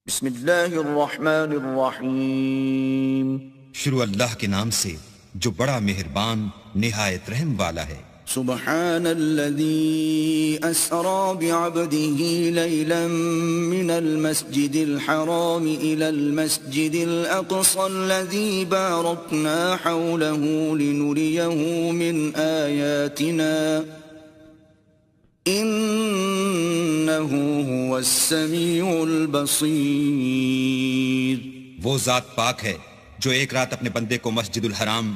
بسم اللہ الرحمن الرحیم، شروع اللہ کے نام سے جو بڑا مہربان نہایت رحم والا ہے۔ سبحان الذي أسرى بعبده ليلا من المسجد الحرام إلى المسجد الأقصى الذي باركنا حوله لنريه من آياتنا إنه هو السميع البصير۔ وہ ذات پاک ہے جو ایک رات اپنے بندے کو مسجد الحرام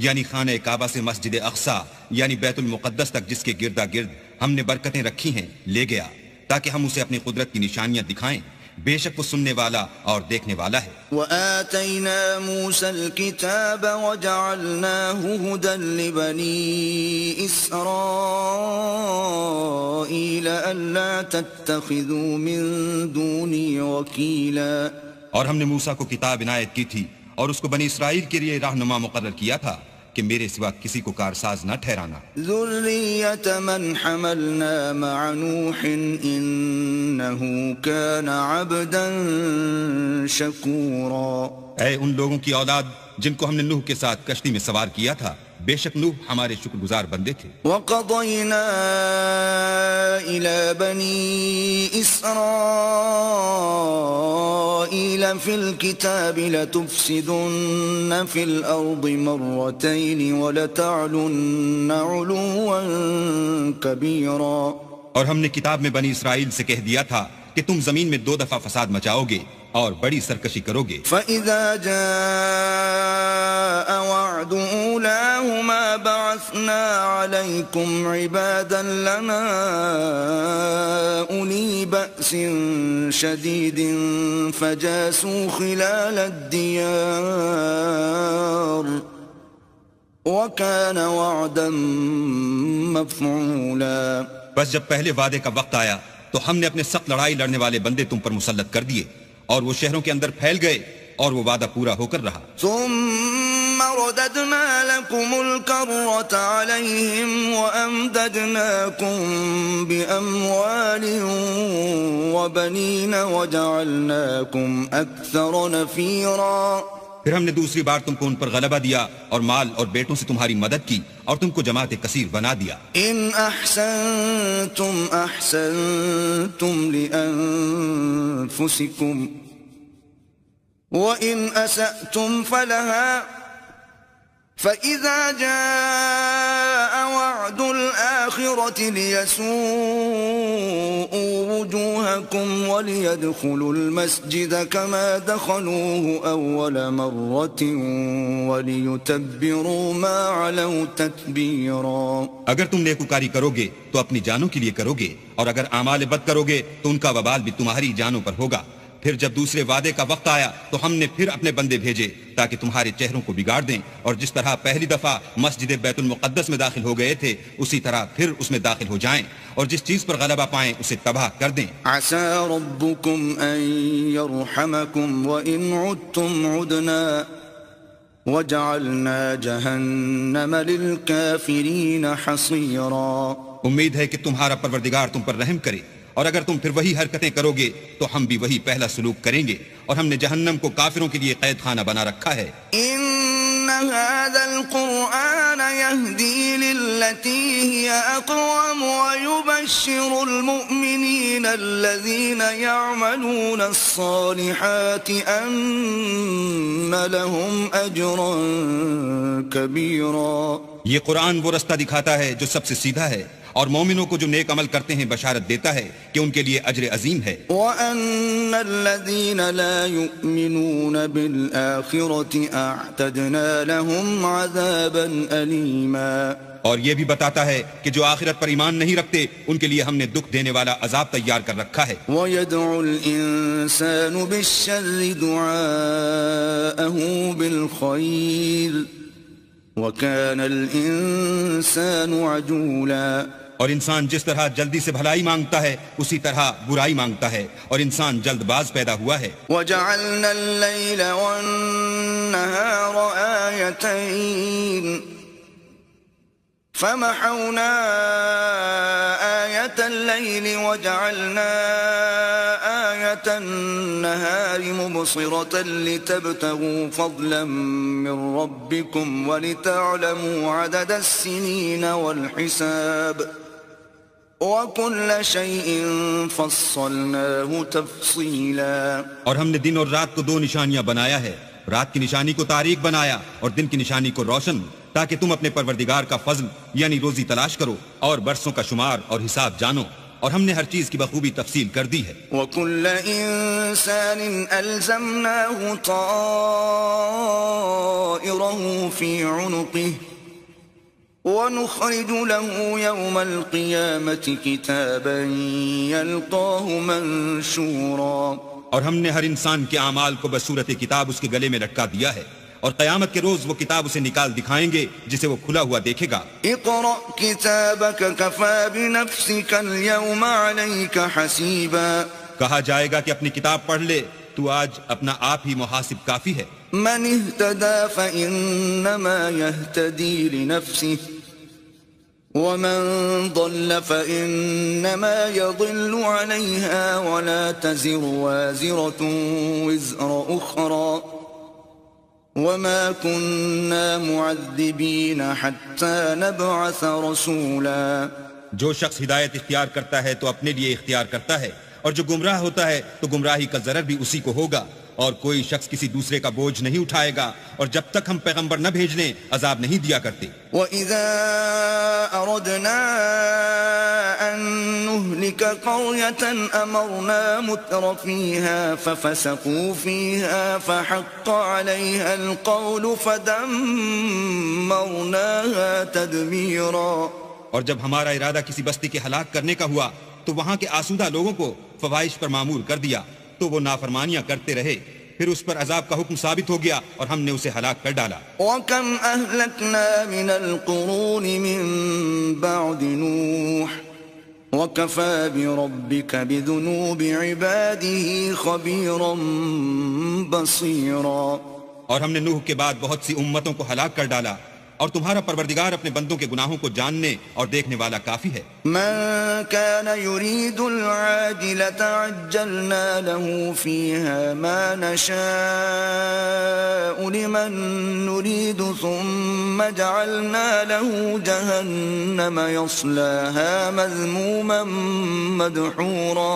یعنی خانہ کعبہ سے مسجد اقصی یعنی بیت المقدس تک جس کے گردا گرد ہم نے برکتیں رکھی ہیں لے گیا تاکہ ہم اسے اپنی قدرت کی نشانیاں دکھائیں، بے شک وہ سننے والا اور دیکھنے والا ہے۔ وآتينا موسى الكتاب وجعلناه هدى لبني إسرائيل ألا تتخذوا من دوني وكيلا۔ اور ہم نے موسیٰ کو کتاب عنایت کی تھی اور اس کو بنی اسرائیل کے لیے رہنما مقرر کیا تھا کہ میرے سوا کسی کو کارساز نہ ٹھہرانا۔ ذرية من حملنا مع نوح إنه كان عبدا شكورا۔ اے ان لوگوں کی اولاد جن کو ہم نے نوح کے ساتھ کشتی میں سوار کیا تھا، بے شک نوح ہمارے شکر گزار بندے تھے۔ وَقَضَيْنَا إِلَى بَنِي إِسْرَائِيلَ فِي الْكِتَابِ لَتُفْسِدُنَّ فِي الْأَرْضِ مَرَّتَيْنِ وَلَتَعْلُنَّ عُلُوًّا كَبِيرًا۔ اور ہم نے کتاب میں بنی اسرائیل سے کہہ دیا تھا کہ تم زمین میں 2 دفعہ فساد مچاؤ گے اور بڑی سرکشی کرو گے۔ فَإِذَا جَاءَ وَعْدُ أُولَاهُمَا بَعَثْنَا عَلَيْكُمْ عِبَادًا لَنَا أُولِي بَأْسٍ شَدِيدٍ فَجَاسُوا خِلَالَ الدِّيَارِ وَكَانَ وَعْدًا مَفْعُولًا۔ بس جب پہلے وعدے کا وقت آیا تو ہم نے اپنے سخت لڑائی لڑنے والے بندے تم پر مسلط کر دیے اور وہ شہروں کے اندر پھیل گئے اور وہ وعدہ پورا ہو کر رہا۔ ثم رددنا لكم الكرة عليهم وأمددناكم بأموال وبنين وجعلناكم أكثر نفيرا۔ پھر ہم نے دوسری بار تم کو ان پر غلبہ دیا اور مال اور بیٹوں سے تمہاری مدد کی اور تم کو جماعت کثیر بنا دیا۔ إن أحسنتم أحسنتم لأنفسكم وإن أسأتم فلها فإذا جاء وعد الآخرة ليسوءوا وجوهكم وليدخلوا المسجد كما دخلوه أول مرة وليتبروا ما علوا تتبيرا۔ اگر تم نیکوکاری کرو گے تو اپنی جانوں کے لیے کرو گے اور اگر اعمال بد کرو گے تو ان کا وبال بھی تمہاری جانوں پر ہوگا۔ پھر جب دوسرے وعدے کا وقت آیا تو ہم نے پھر اپنے بندے بھیجے تاکہ تمہارے چہروں کو بگاڑ دیں، اور جس طرح پہلی دفعہ مسجد بیت المقدس میں داخل ہو گئے تھے اسی طرح پھر اس میں داخل ہو جائیں، اور جس چیز پر غلبہ پائیں اسے تباہ کر دیں۔ عسى ربكم أن يرحمكم وإن عدتم عدنا وجعلنا جهنم للكافرين حصيرا۔ امید ہے کہ تمہارا پروردگار تم پر رحم کرے، اور اگر تم پھر وہی حرکتیں کرو گے تو ہم بھی وہی پہلا سلوک کریں گے، اور ہم نے جہنم کو کافروں کے لیے قید خانہ بنا رکھا ہے۔ إن هذا القرآن يهدي للتي هي أقوم ويبشر المؤمنين الذين يعملون الصالحات أن لهم أجرا كبيرا۔ یہ قرآن وہ رستہ دکھاتا ہے جو سب سے سیدھا ہے، اور مومنوں کو جو نیک عمل کرتے ہیں بشارت دیتا ہے کہ ان کے لیے اجر عظیم ہے۔ وَأَنَّ الَّذِينَ لَا يُؤْمِنُونَ بِالْآخِرَةِ أَعْتَدْنَا لَهُمْ عَذَابًا أَلِيمًا۔ اور یہ بھی بتاتا ہے کہ جو آخرت پر ایمان نہیں رکھتے ان کے لیے ہم نے دکھ دینے والا عذاب تیار کر رکھا ہے۔ وَيَدْعُ الْإِنسَانُ بِالشَّرِّ دُعَاءَهُ بِالْخَيْرِ وَكَانَ الْإِنسَانُ عَجُولًا۔ اور انسان جس طرح جلدی سے بھلائی مانگتا ہے اسی طرح برائی مانگتا ہے، اور انسان جلد باز پیدا ہوا ہے۔ وَجَعَلْنَا اللَّيْلَ وَالنَّهَارَ آيَتَيْنِ فمحونا آية الليل وجعلنا آية النهار مبصرة لتبتغوا فضلا من ربكم ولتعلموا عدد السنين والحساب وَكُلَّ شَيْءٍ فَصَّلْنَاهُ تَفْصِيلًا اور ہم نے دن اور رات کو دو نشانیاں بنایا ہے، رات کی نشانی کو تاریک بنایا اور دن کی نشانی کو روشن، تاکہ تم اپنے پروردگار کا فضل یعنی روزی تلاش کرو اور برسوں کا شمار اور حساب جانو، اور ہم نے ہر چیز کی بخوبی تفصیل کر دی ہے۔ وَكُلَّ إِنسَانٍ أَلْزَمْنَاهُ طَائِرَهُ فِي عُنُقِهِ وَنُخْرِجُ لَهُ يَوْمَ الْقِيَامَةِ كِتَابًا يَلْقَاهُ مَنشُورًا، اور ہم نے ہر انسان کے اعمال کو بصورت کتاب اس کے گلے میں لٹکا دیا ہے، اور قیامت کے روز وہ کتاب اسے نکال دکھائیں گے جسے وہ کھلا ہوا دیکھے گا۔ اقرأ كتابك كفى بنفسك اليوم عليك حسيبا، کہا جائے گا کہ اپنی کتاب پڑھ لے، تو آج اپنا آپ ہی محاسب کافی ہے۔ من اهتدى فإنما يهتدي لنفسه ومن ضل فإنما يضل عليها ولا تزر وازرة وزر أخرى وما كنا معذبين حتى نبعث رسولا۔ جو شخص ہدایت اختیار کرتا ہے تو اپنے لیے اختیار کرتا ہے، اور جو گمراہ ہوتا ہے تو گمراہی کا ضرر بھی اسی کو ہوگا، اور کوئی شخص کسی دوسرے کا بوجھ نہیں اٹھائے گا، اور جب تک ہم پیغمبر نہ بھیج لیں عذاب نہیں دیا کرتے۔ وَإِذَا أَرَدْنَا أَن نُهْلِكَ قَرْيَةً أَمَرْنَا مُتْرَ فِيهَا فَفَسَقُوا فِيهَا فَحَقَّ عَلَيْهَا الْقَوْلُ فَدَمَّرْنَاهَا تَدْمِيرًا۔ اور جب ہمارا ارادہ کسی بستی کے ہلاک کرنے کا ہوا تو وہاں کے آسودہ لوگوں کو فواحش پر معمور کر دیا، تو وہ نافرمانیاں کرتے رہے، پھر اس پر عذاب کا حکم ثابت ہو گیا اور ہم نے اسے ہلاک کر ڈالا۔ وَكَمْ أَهْلَكْنَا مِنَ الْقُرُونِ مِن بَعْدِ نُوحٍ وَكَفَى بِرَبِّكَ بِذُنُوبِ عِبَادِهِ خَبِيرًا بَصِيرًا۔ اور ہم نے نوح کے بعد بہت سی امتوں کو ہلاک کر ڈالا، اور تمہارا پروردگار اپنے بندوں کے گناہوں کو جاننے اور دیکھنے والا کافی ہے۔ من كان يريد العاجلة عجلنا له فيها ما نشاء لمن نريد ثم جعلنا له جهنم يصلاها مذموما مدحورا۔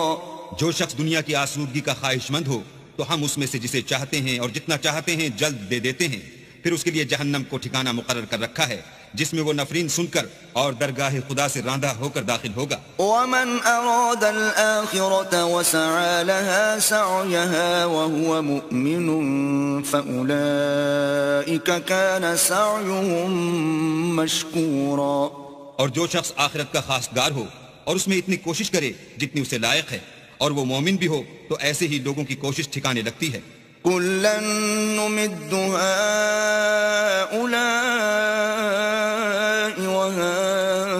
جو شخص دنیا کی آسودگی کا خواہش مند ہو تو ہم اس میں سے جسے چاہتے ہیں اور جتنا چاہتے ہیں جلد دے دیتے ہیں، پھر اس کے لیے جہنم کو ٹھکانہ مقرر کر رکھا ہے جس میں وہ نفرین سن کر اور درگاہ خدا سے راندہ ہو کر داخل ہوگا۔ ومن أراد الآخرة وسعى لها سعيها وهو مؤمن فأولئك كان سعيهم مشكورا۔ اور جو شخص آخرت کا خواستگار ہو اور اس میں اتنی کوشش کرے جتنی اسے لائق ہے اور وہ مومن بھی ہو تو ایسے ہی لوگوں کی کوشش ٹھکانے لگتی ہے۔ كُلًّا نُمِدُّ هَؤُلَاءِ وَهَؤُلَاءِ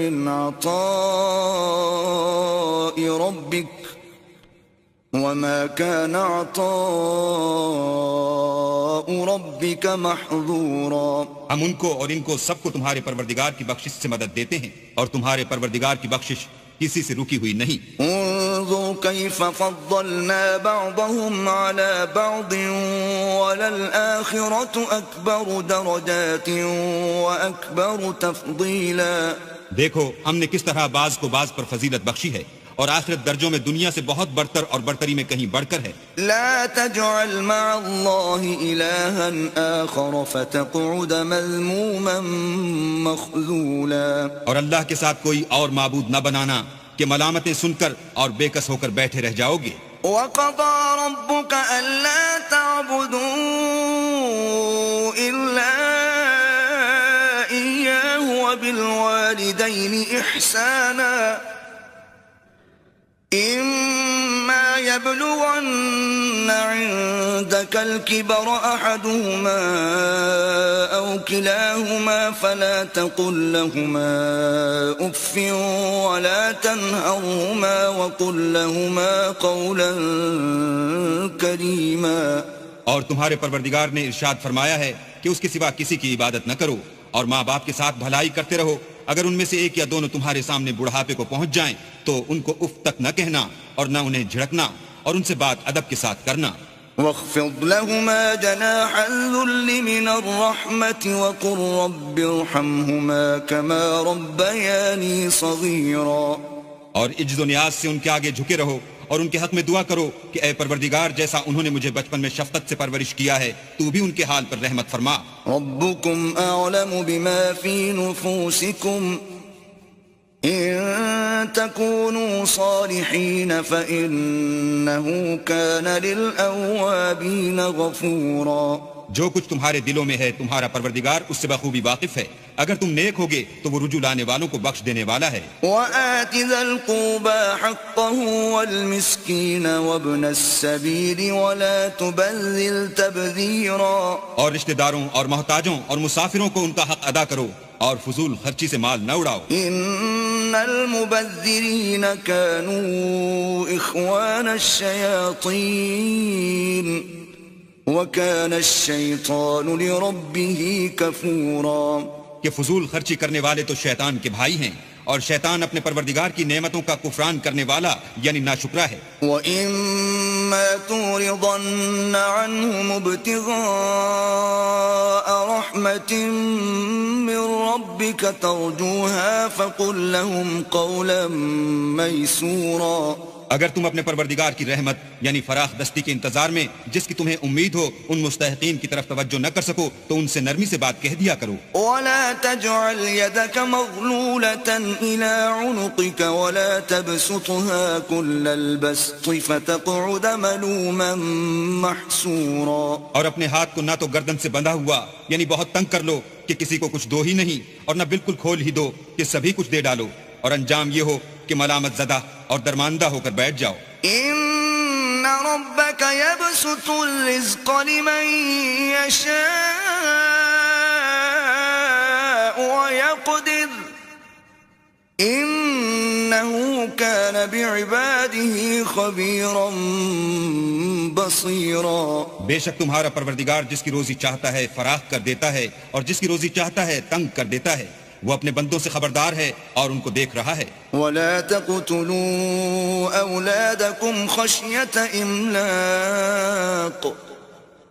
مِنْ عَطَاءِ رَبِّكَ وَمَا كَانَ عَطَاءُ رَبِّكَ مَحْظُورًا۔ ہم ان کو اور ان کو سب کو تمہارے پروردگار کی بخشش سے مدد دیتے ہیں، اور تمہارے پروردگار کی بخشش کسی سے رکی ہوئی نہیں۔ انظر كيف فضلنا بعضهم على بعض وللآخرة أكبر درجات وأكبر تفضيلا۔ دیکھو ہم نے کس طرح بعض کو بعض پر فضیلت بخشی ہے، اور آخرت درجوں میں دنیا سے بہت برتر اور برتری میں کہیں بڑھ کر ہے۔ لا تجعل مع الله إلها آخر فتقعد مذموما مخذولا۔ اور اللہ کے ساتھ کوئی اور معبود نہ بنانا کہ ملامتیں سن کر اور بے کس ہو کر بیٹھے رہ جاؤ گے۔ وَقَضَى رَبُّكَ أَلَّا تَعْبُدُوا إِلَّا إِيَّاهُ وَبِالْوَالِدَيْنِ إِحْسَانًا إِمَّا يَبْلُغَنَّ عِندَكَ الْكِبَرَ أَحَدُهُمَا أَوْ كِلَاهُمَا فَلَا تَقُل لَّهُمَا أُفٍّ وَلَا تَنْهَرْهُمَا وَقُل لَّهُمَا قَوْلًا كَرِيمًا۔ اور تمہارے پروردگار نے ارشاد فرمایا ہے کہ اس کے سوا کسی کی عبادت نہ کرو، اور ماں باپ کے ساتھ بھلائی کرتے رہو، اگر ان میں سے ایک یا دونوں تمہارے سامنے بڑھاپے کو پہنچ جائیں تو ان کو اف تک نہ کہنا اور نہ انہیں جھڑکنا، اور ان سے بات ادب کے ساتھ کرنا۔ واخفض لهما جناح الذل من الرحمة وقل رب ارحمهما كما ربياني صغيرا۔ اور عجز و نیاز سے ان کے آگے جھکے رہو اور ان کے حق میں دعا کرو کہ اے پروردگار، جیسا انہوں نے مجھے بچپن میں شفقت سے پرورش کیا ہے تو بھی ان کے حال پر رحمت فرما۔ ربكم أعلم بما في نفوسكم إن تكونوا صالحين فإنه كان للأوابين غفورا۔ جو کچھ تمہارے دلوں میں ہے تمہارا پروردگار اس سے بخوبی واقف ہے، اگر تم نیک ہوگے تو وہ رجوع لانے والوں کو بخش دینے والا ہے۔ وآت ذا القربى حقه والمسكين وابن السبيل ولا تبذل تبذيرا۔ اور رشتہ داروں اور محتاجوں اور مسافروں کو ان کا حق ادا کرو اور فضول خرچی سے مال نہ اڑاؤ۔ ان المبذرین كانوا اخوان الشیاطین وَكَانَ الشَّيْطَانُ لِرَبِّهِ كَفُورًا۔ کہ فضول خرچی کرنے والے تو شیطان کے بھائی ہیں، اور شیطان اپنے پروردگار کی نعمتوں کا کفران کرنے والا یعنی ناشکرا ہے۔ وَإِمَّا تُعْرِضَنَّ عَنْهُمُ ابْتِغَاءَ رَحْمَةٍ مِّن رَّبِّكَ تَرْجُوهَا فَقُل لَّهُمْ قَوْلًا مَّيْسُورًا۔ اگر تم اپنے پروردگار کی رحمت یعنی فراخ دستی کے انتظار میں جس کی تمہیں امید ہو ان مستحقین کی طرف توجہ نہ کر سکو تو ان سے نرمی سے بات کہہ دیا کرو۔ وَلَا تَجْعَلْ يَدَكَ مَغْلُولَةً إِلَىٰ عُنُقِكَ وَلَا تَبْسُطْهَا كُلَّ الْبَسْطِ فَتَقْعُدَ مَلُومًا مَّحْسُورًا۔ اور اپنے ہاتھ کو نہ تو گردن سے بندھا ہوا یعنی بہت تنگ کر لو کہ کسی کو کچھ دو ہی نہیں، اور نہ بالکل کھول ہی دو کہ سبھی کچھ دے ڈالو، اور انجام یہ ہو کہ ملامت زدہ اور درماندہ ہو کر بیٹھ جاؤ۔ ان ربك يبسط الرزق لمن يشاء ويقدر انه كان بعباده خبيرا بصيرا۔ بے شک تمہارا پروردگار جس کی روزی چاہتا ہے فراخ کر دیتا ہے اور جس کی روزی چاہتا ہے تنگ کر دیتا ہے، وہ اپنے بندوں سے خبردار ہے اور ان کو دیکھ رہا ہے۔ وَلَا تَقْتُلُوا أَوْلَادَكُمْ خَشْيَةَ إِمْلَاقٍ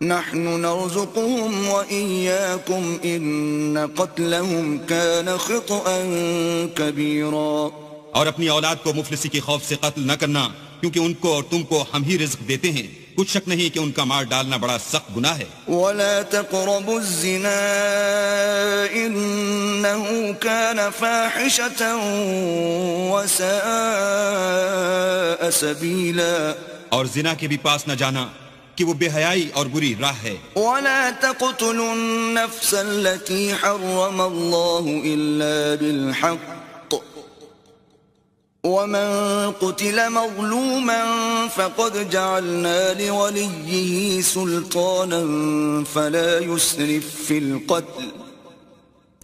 نَحْنُ نَرْزُقُهُمْ وَإِيَّاكُمْ إِنَّ قَتْلَهُمْ كَانَ خِطْئًا كَبِيرًا۔ اور اپنی اولاد کو مفلسی کے خوف سے قتل نہ کرنا، کیونکہ ان کو اور تم کو ہم ہی رزق دیتے ہیں، کچھ شک نہیں کہ ان کا مار ڈالنا بڑا سخت گناہ ہے۔ وَلَا تَقْرَبُوا الزِّنَا إِنَّهُ كَانَ فَاحِشَةً وَسَاءَ سَبِيلًا۔ اور زنا کے بھی پاس نہ جانا کہ وہ بے حیائی اور بری راہ ہے۔ وَلَا تَقْتُلُوا النَّفْسَ الَّتِي حَرَّمَ اللَّهُ إِلَّا بِالْحَقِّ وَمَن قُتِلَ مَظْلُومًا فَقَدْ جَعَلْنَا لِوَلِيِّهِ سُلْطَانًا فَلَا يُسْرِفْ فِي الْقَتْلِ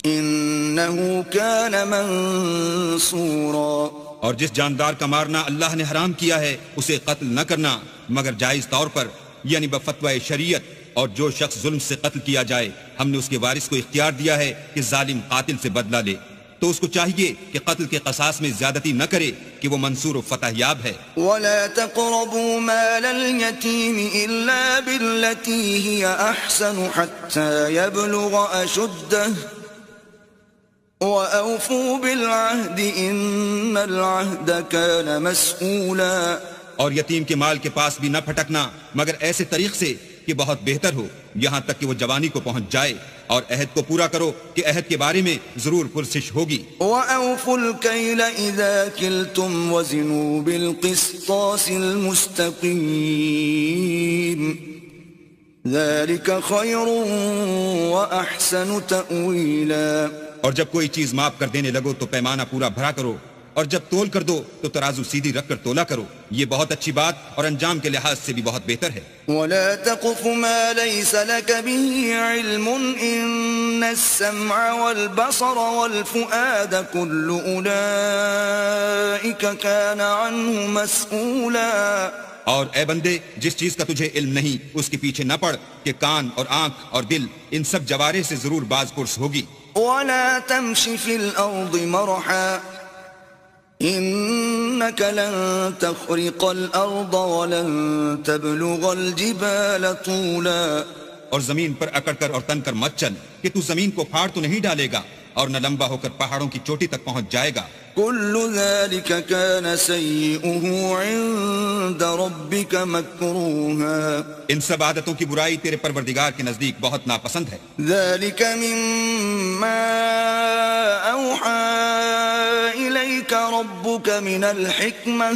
إِنَّهُ كَانَ مَنصُورًا۔ اور جس جاندار کا مارنا اللہ نے حرام کیا ہے اسے قتل نہ کرنا مگر جائز طور پر یعنی بفتوی شریعت، اور جو شخص ظلم سے قتل کیا جائے ہم نے اس کے وارث کو اختیار دیا ہے کہ ظالم قاتل سے بدلہ لے، تو اس کو چاہیے کہ قتل کے قصاص میں زیادتی نہ کرے کہ وہ منصور و فتح یاب ہے۔ وَلَا تَقْرَبُوا مَالَ الْيَتِيمِ إِلَّا بِالَّتِي هِيَ أَحْسَنُ حَتَّى يَبْلُغَ أَشُدَّهُ وَأَوْفُوا بِالْعَهْدِ إِنَّ الْعَهْدَ كَانَ مَسْئُولًا۔ اور یتیم کے مال کے پاس بھی نہ پھٹکنا مگر ایسے طریق سے کہ بہت بہتر ہو یہاں تک کہ وہ جوانی کو پہنچ جائے، اور عہد کو پورا کرو کہ عہد کے بارے میں ضرور پرسش ہوگی۔ وَأَوْفُوا الْكَيْلَ إِذَا كِلْتُمْ وَزِنُوا بِالْقِسْطَاسِ الْمُسْتَقِيمِ ذَلِكَ خَيْرٌ وَأَحْسَنُ تَأْوِيلًا۔ اور جب کوئی چیز ماپ کر دینے لگو تو پیمانہ پورا بھرا کرو، اور جب تول کر دو تو ترازو سیدھی رکھ کر تولا کرو، یہ بہت اچھی بات اور انجام کے لحاظ سے بھی بہت بہتر ہے۔ وَلَا تَقْفُ مَا لَيْسَ لَكَ بِهِ عِلْمٌ إِنَّ السَّمْعَ وَالْبَصَرَ وَالْفُؤَادَ كُلُّ أُولَئِكَ كَانَ عَنْهُ مَسْئُولًا۔ اور اے بندے جس چیز کا تجھے علم نہیں اس کے پیچھے نہ پڑ کہ کان اور آنکھ اور دل ان سب جوارے سے ضرور باز پرس ہوگی۔ ولا تمش في الأرض مرحا إنك لن تخرق الأرض ولن تبلغ الجبال طولا. اور زمین پر اکڑ کر اور تن کر مت چل کہ تو زمین کو پھاڑ تو نہیں ڈالے گا اور نہ لمبا ہو کر پہاڑوں کی چوٹی تک پہنچ جائے گا. كل ذلك كان سيئه عند ربك مكروها. ان سب عادتوں کی برائی تیرے پروردگار کے نزدیک بہت ناپسند ہے. ذلك مما أوحى إليك ربك من الحكمة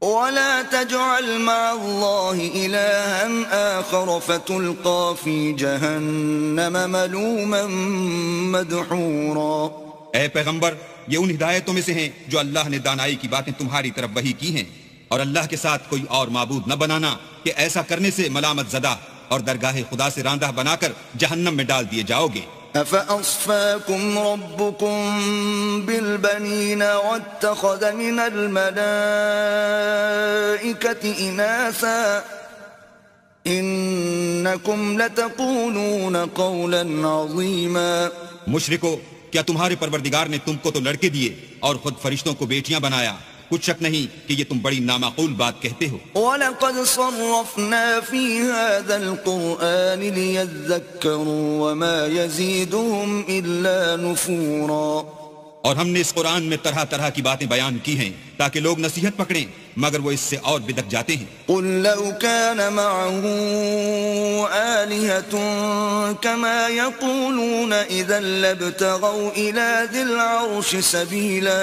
ولا تجعل مع الله إلها آخر فتلقى في جهنم ملوما مدحورا. اے پیغمبر، یہ ان ہدایتوں میں سے ہیں جو اللہ نے دانائی کی باتیں تمہاری طرف وحی کی ہیں، اور اللہ کے ساتھ کوئی اور معبود نہ بنانا کہ ایسا کرنے سے ملامت زدہ اور درگاہ خدا سے راندہ بنا کر جہنم میں ڈال دیے جاؤ گے. أفأصفاكم ربكم بالبنين واتخذ من الملائكة إناثا إنكم لتقولون قولا عظيما. مشرکو، کیا تمہارے پروردگار نے تم کو تو لڑکے دیے اور خود فرشتوں کو بیٹیاں بنایا؟ کچھ شک نہیں کہ یہ تم بڑی نامعقول بات کہتے ہو. وَلَقَدْ صَرَّفْنَا فِي هَذَا الْقُرْآنِ لِيَذَّكَّرُوا وَمَا يَزِيدُهُمْ إِلَّا نُفُورًا. اور ہم نے اس قرآن میں طرح طرح کی باتیں بیان کی ہیں تاکہ لوگ نصیحت پکڑیں، مگر وہ اس سے اور بدک جاتے ہیں. قُلْ لَوْ كَانَ مَعَهُ آلِهَةٌ كَمَا يَقُولُونَ إِذًا لَابْتَغَوْا إِلَى ذِي الْعَرْشِ سَبِيلًا.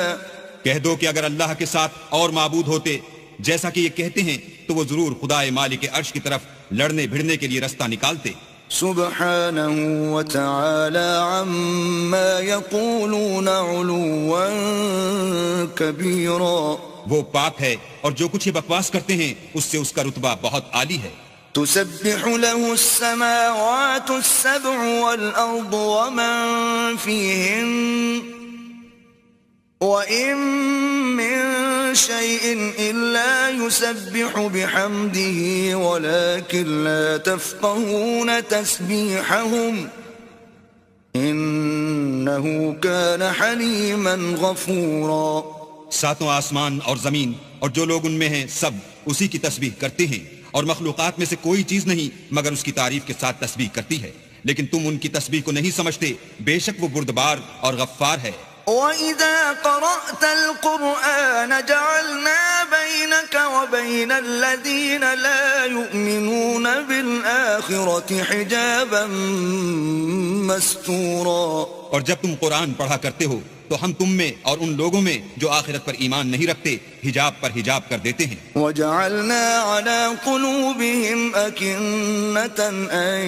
کہہ دو کہ اگر اللہ کے ساتھ اور معبود ہوتے جیسا کہ یہ کہتے ہیں تو وہ ضرور خدائے مالک عرش کی طرف لڑنے بھڑنے کے لیے رستہ نکالتے. سبحانه وتعالى عما يقولون علوا كبيرا. وہ پاک ہے اور جو کچھ یہ بکواس کرتے ہیں اس سے اس کا رتبہ بہت عالی ہے. تسبح له السماوات السبع والأرض ومن فيهن وَإِن مِّن شَيْءٍ إِلَّا يُسَبِّحُ بِحَمْدِهِ وَلَكِن لَّا تَفْقَهُونَ تَسْبِيحَهُمْ إِنَّهُ كَانَ حَلِيمًا غَفُورًا. ساتوں آسمان اور زمین اور جو لوگ ان میں ہیں سب اسی کی تسبیح کرتے ہیں، اور مخلوقات میں سے کوئی چیز نہیں مگر اس کی تعریف کے ساتھ تسبیح کرتی ہے، لیکن تم ان کی تسبیح کو نہیں سمجھتے. بے شک وہ بردبار اور غفار ہے. وَإِذَا قَرَأْتَ الْقُرْآنَ جَعَلْنَا بَيْنَكَ وَبَيْنَ الَّذِينَ لَا يُؤْمِنُونَ بِالْآخِرَةِ حِجَابًا مَسْتُورًا. اور جب تم قرآن پڑھا کرتے ہو تو ہم تم میں اور ان لوگوں میں جو آخرت پر ایمان نہیں رکھتے حجاب پر حجاب کر دیتے ہیں. وَجَعَلْنَا عَلَى قُلُوبِهِمْ أَكِنَّةً أَن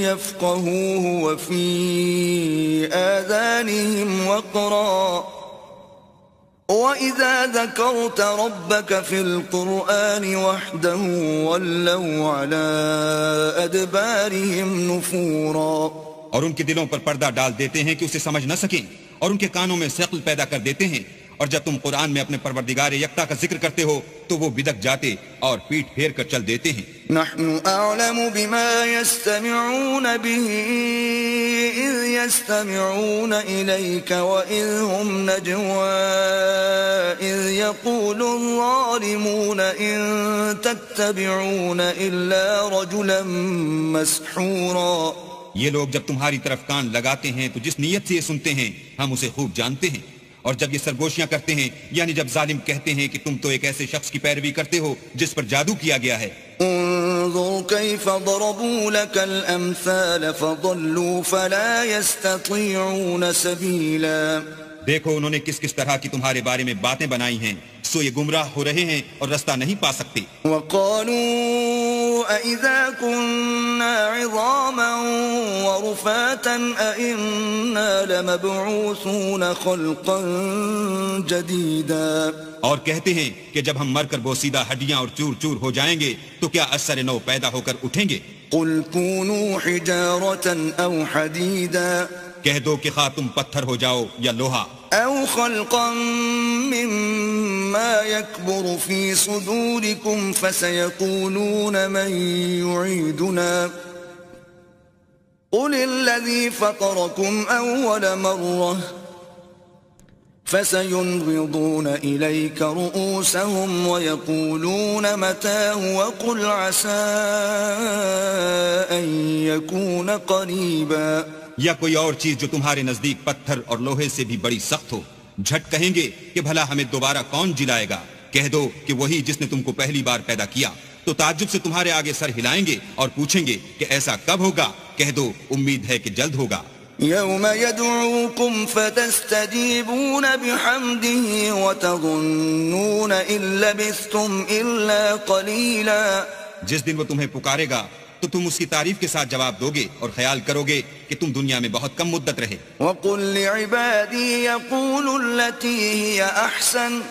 يَفْقَهُوهُ وَفِي آذَانِهِمْ وَقْرًا وَإِذَا ذَكَرْتَ رَبَّكَ فِي الْقُرْآنِ وَحْدَهُ وَلَّوْا عَلَى أَدْبَارِهِمْ نُفُورًا. اور ان کے دلوں پر پردہ ڈال دیتے ہیں کہ اسے سمجھ نہ سکیں، اور ان کے کانوں میں ثقل پیدا کر دیتے ہیں، اور جب تم قرآن میں اپنے پروردگار یکتا کا ذکر کرتے ہو تو وہ بدک جاتے اور پیٹ پھیر کر چل دیتے ہیں. نحن اعلم بما يستمعون به اذ يستمعون اليك واذ هم نجوى اذ يقول الظالمون ان تتبعون الا رجلا مسحورا. یہ لوگ جب تمہاری طرف کان لگاتے ہیں تو جس نیت سے یہ سنتے ہیں ہم اسے خوب جانتے ہیں، اور جب یہ سرگوشیاں کرتے ہیں یعنی جب ظالم کہتے ہیں کہ تم تو ایک ایسے شخص کی پیروی کرتے ہو جس پر جادو کیا گیا ہے. انظر كيف ضربوا لك الامثال فضلوا فلا يستطيعون سبيلا. دیکھو انہوں نے کس کس طرح کی تمہارے بارے میں باتیں بنائی ہیں، سو یہ گمراہ ہو رہے ہیں اور رستہ نہیں پا سکتے. وقالوا أإذا كنا عظاما ورفاتا أإنا لمبعوثون خلقا جديدا. اور کہتے ہیں کہ جب ہم مر کر بوسیدہ ہڈیاں اور چور چور ہو جائیں گے تو کیا اثر نو پیدا ہو کر اٹھیں گے. قل كونوا حجارة أو حديدا. کہہ دو کہ خواہ تم پتھر ہو جاؤ یا لوہا. أو خلقا مما يكبر في صدوركم فسيقولون من يعيدنا قل الذي فطركم أول مرة فسينغضون إليك رؤوسهم ويقولون متى وقل عسى أن يكون قريبا. یا کوئی اور چیز جو تمہارے نزدیک پتھر اور لوہے سے بھی بڑی سخت ہو. جھٹ کہیں گے کہ بھلا ہمیں دوبارہ کون جلائے گا. کہہ دو کہ وہی جس نے تم کو پہلی بار پیدا کیا. تو تعجب سے تمہارے آگے سر ہلائیں گے اور پوچھیں گے کہ ایسا کب ہوگا. کہہ دو امید ہے کہ جلد ہوگا. يوم يدعوكم فتستجيبون بحمده وتظنون إن لبثتم إلا قليلا. جس دن وہ تمہیں پکارے گا تو تم اس کی تعریف کے ساتھ جواب دو گے اور خیال کرو گے کہ تم دنیا میں بہت کم مدت رہے. وقل لعبادي يقولوا التي هي أحسن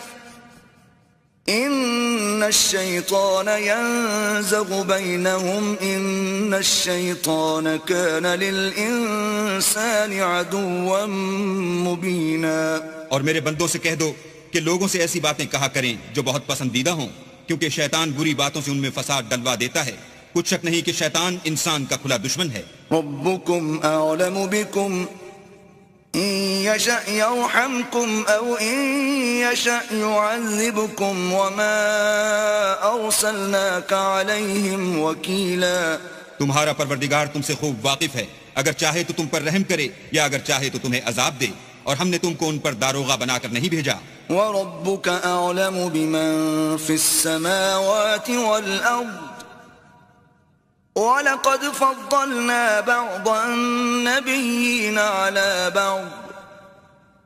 إن الشيطان ينزغ بينهم إن الشيطان كان للإنسان عدوا مبينا. اور میرے بندوں سے کہہ دو کہ لوگوں سے ایسی باتیں کہا کریں جو بہت پسندیدہ ہوں، کیونکہ شیطان بری باتوں سے ان میں فساد ڈلوا دیتا ہے. کچھ شک نہیں کہ شیطان انسان کا کھلا دشمن ہے. ربكم أعلم بكم إن يشأ يرحمكم أو إن يشأ يعذبكم وما أرسلناك عليهم وكيلا. تمہارا پروردگار تم سے خوب واقف ہے. اگر چاہے تو تم پر رحم کرے یا اگر چاہے تو تمہیں عذاب دے، اور ہم نے تم کو ان پر داروغہ بنا کر نہیں بھیجا. وَرَبُّكَ أَعْلَمُ بِمَن فِي السَّمَاوَاتِ وَالْأَرْضِ وَلَقَدْ فَضَّلْنَا بَعْضَ النَّبِيِّينَ عَلَى بَعْضٍ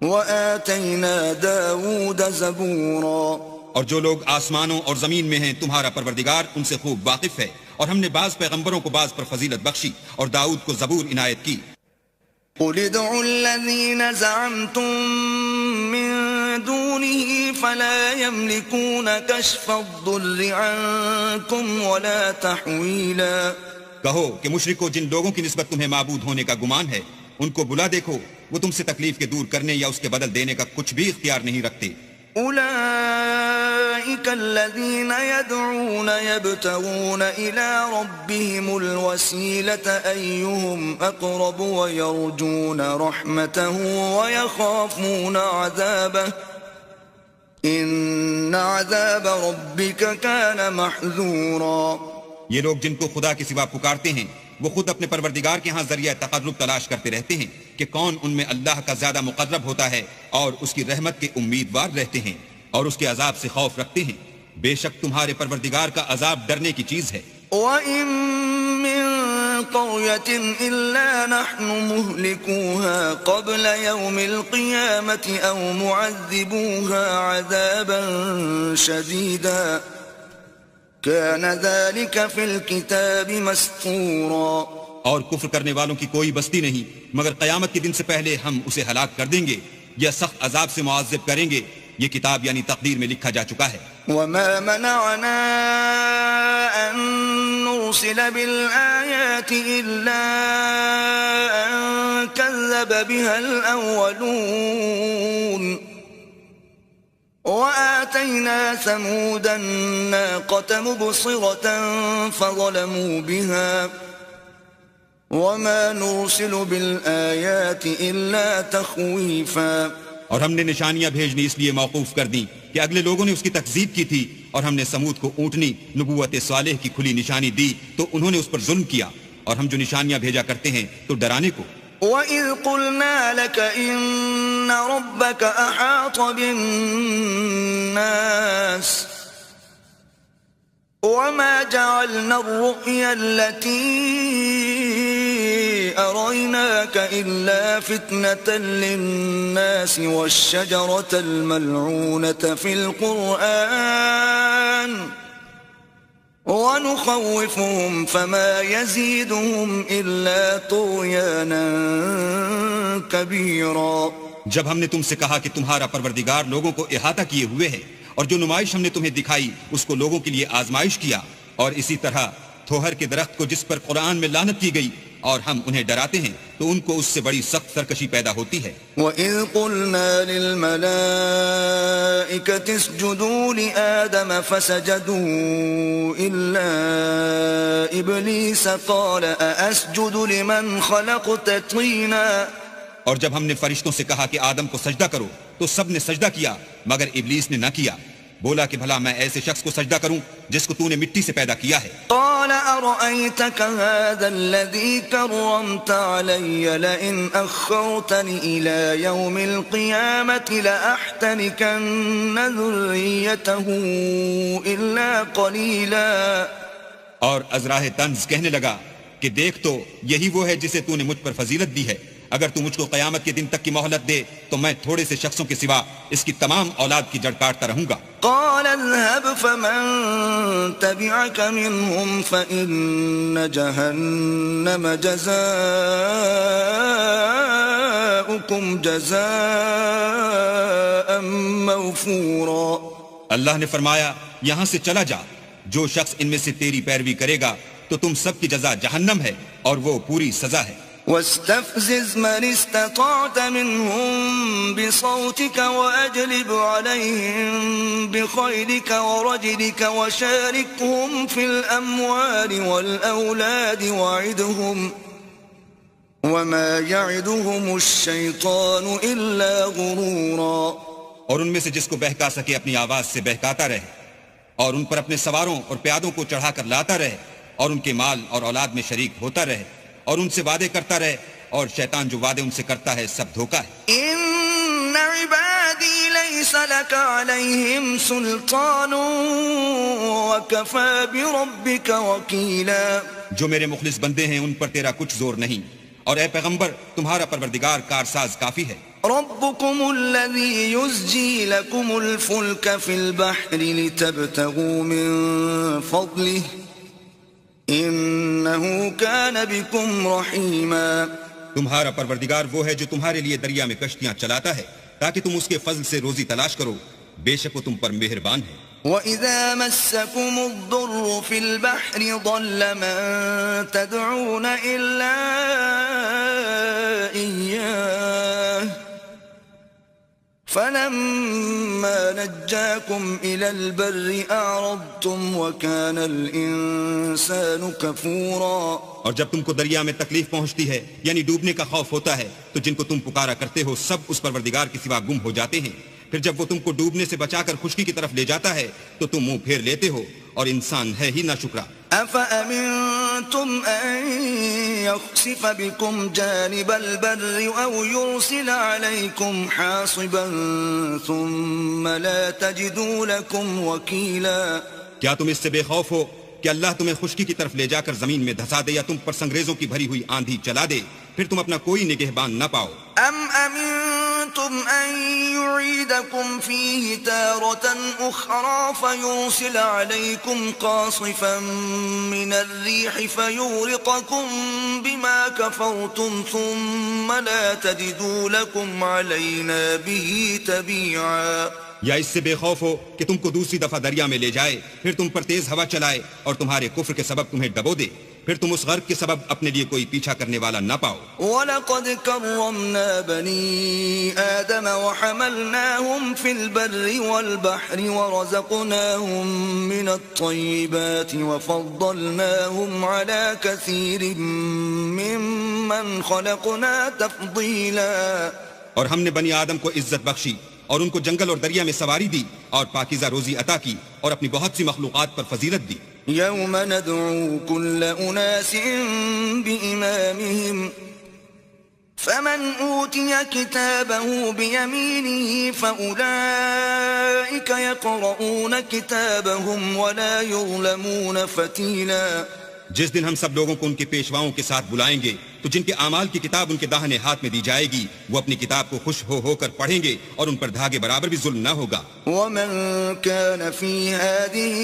وَآتَيْنَا دَاوُودَ زَبُورًا. اور جو لوگ آسمانوں اور زمین میں ہیں تمہارا پروردگار ان سے خوب واقف ہے، اور ہم نے بعض پیغمبروں کو بعض پر فضیلت بخشی اور داؤد کو زبور عنایت کی. قُلِ ادْعُوا الَّذِينَ زَعَمْتُم مِّن دُونِهِ فَلَا يَمْلِكُونَ كَشْفَ الضُّرِّ عَنكُمْ وَلَا تَحْوِيلًا. کہو کہ مشرکو جن لوگوں کی نسبت تمہیں معبود ہونے کا گمان ہے ان کو بلا دیکھو، وہ تم سے تکلیف کے دور کرنے یا اس کے بدل دینے کا کچھ بھی اختیار نہیں رکھتے. أولئك الذين يدعون يبتغون إلى ربهم الوسيلة أيهم أقرب ويرجون رحمته ويخافون عذابه إن عذاب ربك كان محذورا. یہ لوگ جن کو خدا کے سوا پکارتے ہیں وہ خود اپنے پروردگار کے ہاں ذریعہ تقرب تلاش کرتے رہتے ہیں کہ کون ان میں اللہ کا زیادہ مقرب ہوتا ہے اور اس کی رحمت کے امیدوار رہتے ہیں اور اس کے عذاب سے خوف رکھتے ہیں. بے شک تمہارے پروردگار کا عذاب ڈرنے کی چیز ہے. وَإِن مِّن قَرْيَةٍ إِلَّا نَحْنُ مُهْلِكُوهَا قَبْلَ يَوْمِ الْقِيَامَةِ أَوْ مُعَذِّبُوهَا عَذَابًا شَدِيدًا كَانَ ذَلِكَ فِي الْكِتَابِ مَسْطُورًا. اور کفر کرنے والوں کی کوئی بستی نہیں مگر قیامت کے دن سے پہلے ہم اسے ہلاک کر دیں گے یا سخت عذاب سے معذب کریں گے. یہ کتاب یعنی تقدیر میں لکھا جا چکا ہے. وَمَا مَنَعَنَا أَن نُرْسِلَ بِالْآيَاتِ إِلَّا أَن كَذَّبَ بِهَا الْأَوَّلُونَ وَآتَيْنَا ثَمُودَ النَّاقَةَ مُبْصِرَةً فَظَلَمُوا بِهَا وَمَا نُرْسِلُ بِالْآيَاتِ إِلَّا تَخْوِيفًا. اور ہم نے نشانیاں بھیجنی اس لیے موقوف کر دیں کہ اگلے لوگوں نے اس کی تکذیب کی تھی، اور ہم نے سمود کو اونٹنی نبوت صالح کی کھلی نشانی دی تو انہوں نے اس پر ظلم کیا، اور ہم جو نشانیاں بھیجا کرتے ہیں تو ڈرانے کو. وَإِذْ قُلْنَا لَكَ إِنَّ رَبَّكَ أَحَاطَ بِالنَّاسِ وَمَا جَعَلْنَا الرُّؤْيَا الَّتِي أَرَيْنَاكَ إِلَّا فِتْنَةً لِلنَّاسِ وَالشَّجَرَةَ الْمَلْعُونَةَ فِي الْقُرْآنِ وَنُخَوِّفُهُمْ فَمَا يَزِيدُهُمْ إِلَّا طُغْيَانًا كَبِيرًا. جب ہم نے تم سے کہا کہ تمہارا پروردگار لوگوں کو احاطہ کیے ہوئے ہے اور جو نمائش ہم نے تمہیں دکھائی اس کو لوگوں کے لیے آزمائش کیا، اور اسی طرح تھوہر کے درخت کو جس پر قرآن میں لعنت کی گئی اور ہم انہیں ڈراتے ہیں تو ان کو اس سے بڑی سخت سرکشی پیدا ہوتی ہے. وَإِذْ قُلْنَا لِلْمَلَائِكَةِ اسْجُدُوا لِآدَمَ فَسَجَدُوا إِلَّا إِبْلِيسَ قَالَ أَأَسْجُدُ لِمَنْ خَلَقْتَ طِينًا. اور جب ہم نے فرشتوں سے کہا کہ آدم کو سجدہ کرو تو سب نے سجدہ کیا مگر ابلیس نے نہ کیا. بولا کہ بھلا میں ایسے شخص کو سجدہ کروں جس کو تو نے مٹی سے پیدا کیا ہے. قال أرأيتك هذا الذي كرمت علي لئن أخرتني إلى يوم القيامة لأحتنكن ذريته إلا قليلا. اور ازراہ طنز کہنے لگا کہ دیکھ تو یہی وہ ہے جسے تو نے مجھ پر فضیلت دی ہے. اگر تو مجھ کو قیامت کے دن تک کی مہلت دے تو میں تھوڑے سے شخصوں کے سوا اس کی تمام اولاد کی جڑ کاٹتا رہوں گا. قال اذهب فمن تبعك منهم فإن جهنم جزاؤكم جزاء موفورا. اللہ نے فرمایا یہاں سے چلا جا، جو شخص ان میں سے تیری پیروی کرے گا تو تم سب کی جزا جہنم ہے اور وہ پوری سزا ہے. واستفزز من استطعت منهم بصوتك وأجلب عليهم بخيلك ورجلك وشاركهم في الأموال والأولاد وعدهم وما يعدهم الشيطان إلا غرورا. اور ان میں سے جس کو بہکا سکے اپنی آواز سے بہکاتا رہے اور ان پر اپنے سواروں اور پیادوں کو چڑھا کر لاتا رہے اور ان کے مال اور اولاد میں شریک ہوتا رہے اور ان سے وعدے کرتا رہے، اور شیطان جو وعدے ان سے کرتا ہے سب دھوکا ہے. ان عبادی لیس لک علیہم سلطان وکفی بربک وکیلا. جو میرے مخلص بندے ہیں ان پر تیرا کچھ زور نہیں، اور اے پیغمبر تمہارا پروردگار کارساز کافی ہے. ربکم الذی یزجی لکم الفلک فی البحر لتبتغوا من فضلہ انہو کان بکم رحیما. تمہارا پروردگار وہ ہے جو تمہارے لیے دریا میں کشتیاں چلاتا ہے تاکہ تم اس کے فضل سے روزی تلاش کرو، بے شک وہ تم پر مہربان ہے. وَإِذَا مَسَّكُمُ الضُّرُّ فِي الْبَحْرِ ضَلَّ مَن تَدْعُونَ إِلَّا إِيَّاهُ فَلَمَّا نَجَّاكُمْ إِلَى الْبَرِّ أَعْرَضْتُمْ وَكَانَ الْإِنسَانُ كَفُورًا. اور جب تم کو دریا میں تکلیف پہنچتی ہے یعنی ڈوبنے کا خوف ہوتا ہے تو جن کو تم پکارا کرتے ہو سب اس پروردگار کے سوا گم ہو جاتے ہیں. پھر جب وہ تم کو ڈوبنے سے بچا کر خشکی کی طرف لے جاتا ہے تو تم منہ پھیر لیتے ہو، اور انسان ہے ہی ناشکرا. أَفَأَمِنْتُمْ أَنْ يَخْسِفَ بِكُمْ جَانِبَ الْبَرِّ أَوْ يُرْسِلَ عَلَيْكُمْ حَاصِبًا ثُمَّ لَا تَجِدُوا لَكُمْ وَكِيلًا. کیا تم اس سے بے خوف ہو کہ اللہ تمہیں خشکی کی طرف لے جا کر زمین میں دھسا دے یا تم پر سنگریزوں کی بھری ہوئی آندھی چلا دے، پھر تم اپنا کوئی نگہبان نہ پاؤ. أَمْ أَمِنْتُمْ أَنْ يُعِيدَكُمْ فِيهِ تَارَةً أُخْرَى فَيُرْسِلَ عَلَيْكُمْ قَاصِفًا مِنَ الرِّيحِ فَيُغْرِقَكُمْ بِمَا كَفَرْتُمْ ثُمَّ لَا تَجِدُوا لَكُمْ عَلَيْنَا بِهِ تَبِيعًا. یا اس سے بے خوف ہو کہ تم کو دوسری دفعہ دریا میں لے جائے، پھر تم پر تیز ہوا چلائے اور تمہارے کفر کے سبب تمہیں ڈبو دے، پھر تم اس غرق کے سبب اپنے لیے کوئی پیچھا کرنے والا نہ پاؤ. وَلَقَدْ كَرَّمْنَا بَنِي آدَمَ وَحَمَلْنَاهُمْ فِي الْبَرِّ وَالْبَحْرِ وَرَزَقْنَاهُمْ مِنَ الطَّيِّبَاتِ وَفَضَّلْنَاهُمْ عَلَى كَثِيرٍ مِّمَّنْ خَلَقْنَا تَفْضِيلًا. اور ہم نے بنی آدم کو عزت بخشی اور ان کو جنگل اور دریا میں سواری دی اور پاکیزہ روزی عطا کی اور اپنی بہت سی مخلوقات پر فضیلت دی. یوم ندعو کل اناس بإمامهم فمن اوتی کتابه بیمینه فأولئک یقرؤون کتابهم ولا یظلمون فتیلا. جس دن ہم سب لوگوں کو ان کے پیشواؤں کے ساتھ بلائیں گے تو جن کے اعمال کی کتاب ان کے داہنے ہاتھ میں دی جائے گی وہ اپنی کتاب کو خوش ہو کر پڑھیں گے اور ان پر دھاگے برابر بھی ظلم نہ ہوگا. ومن كان في هذه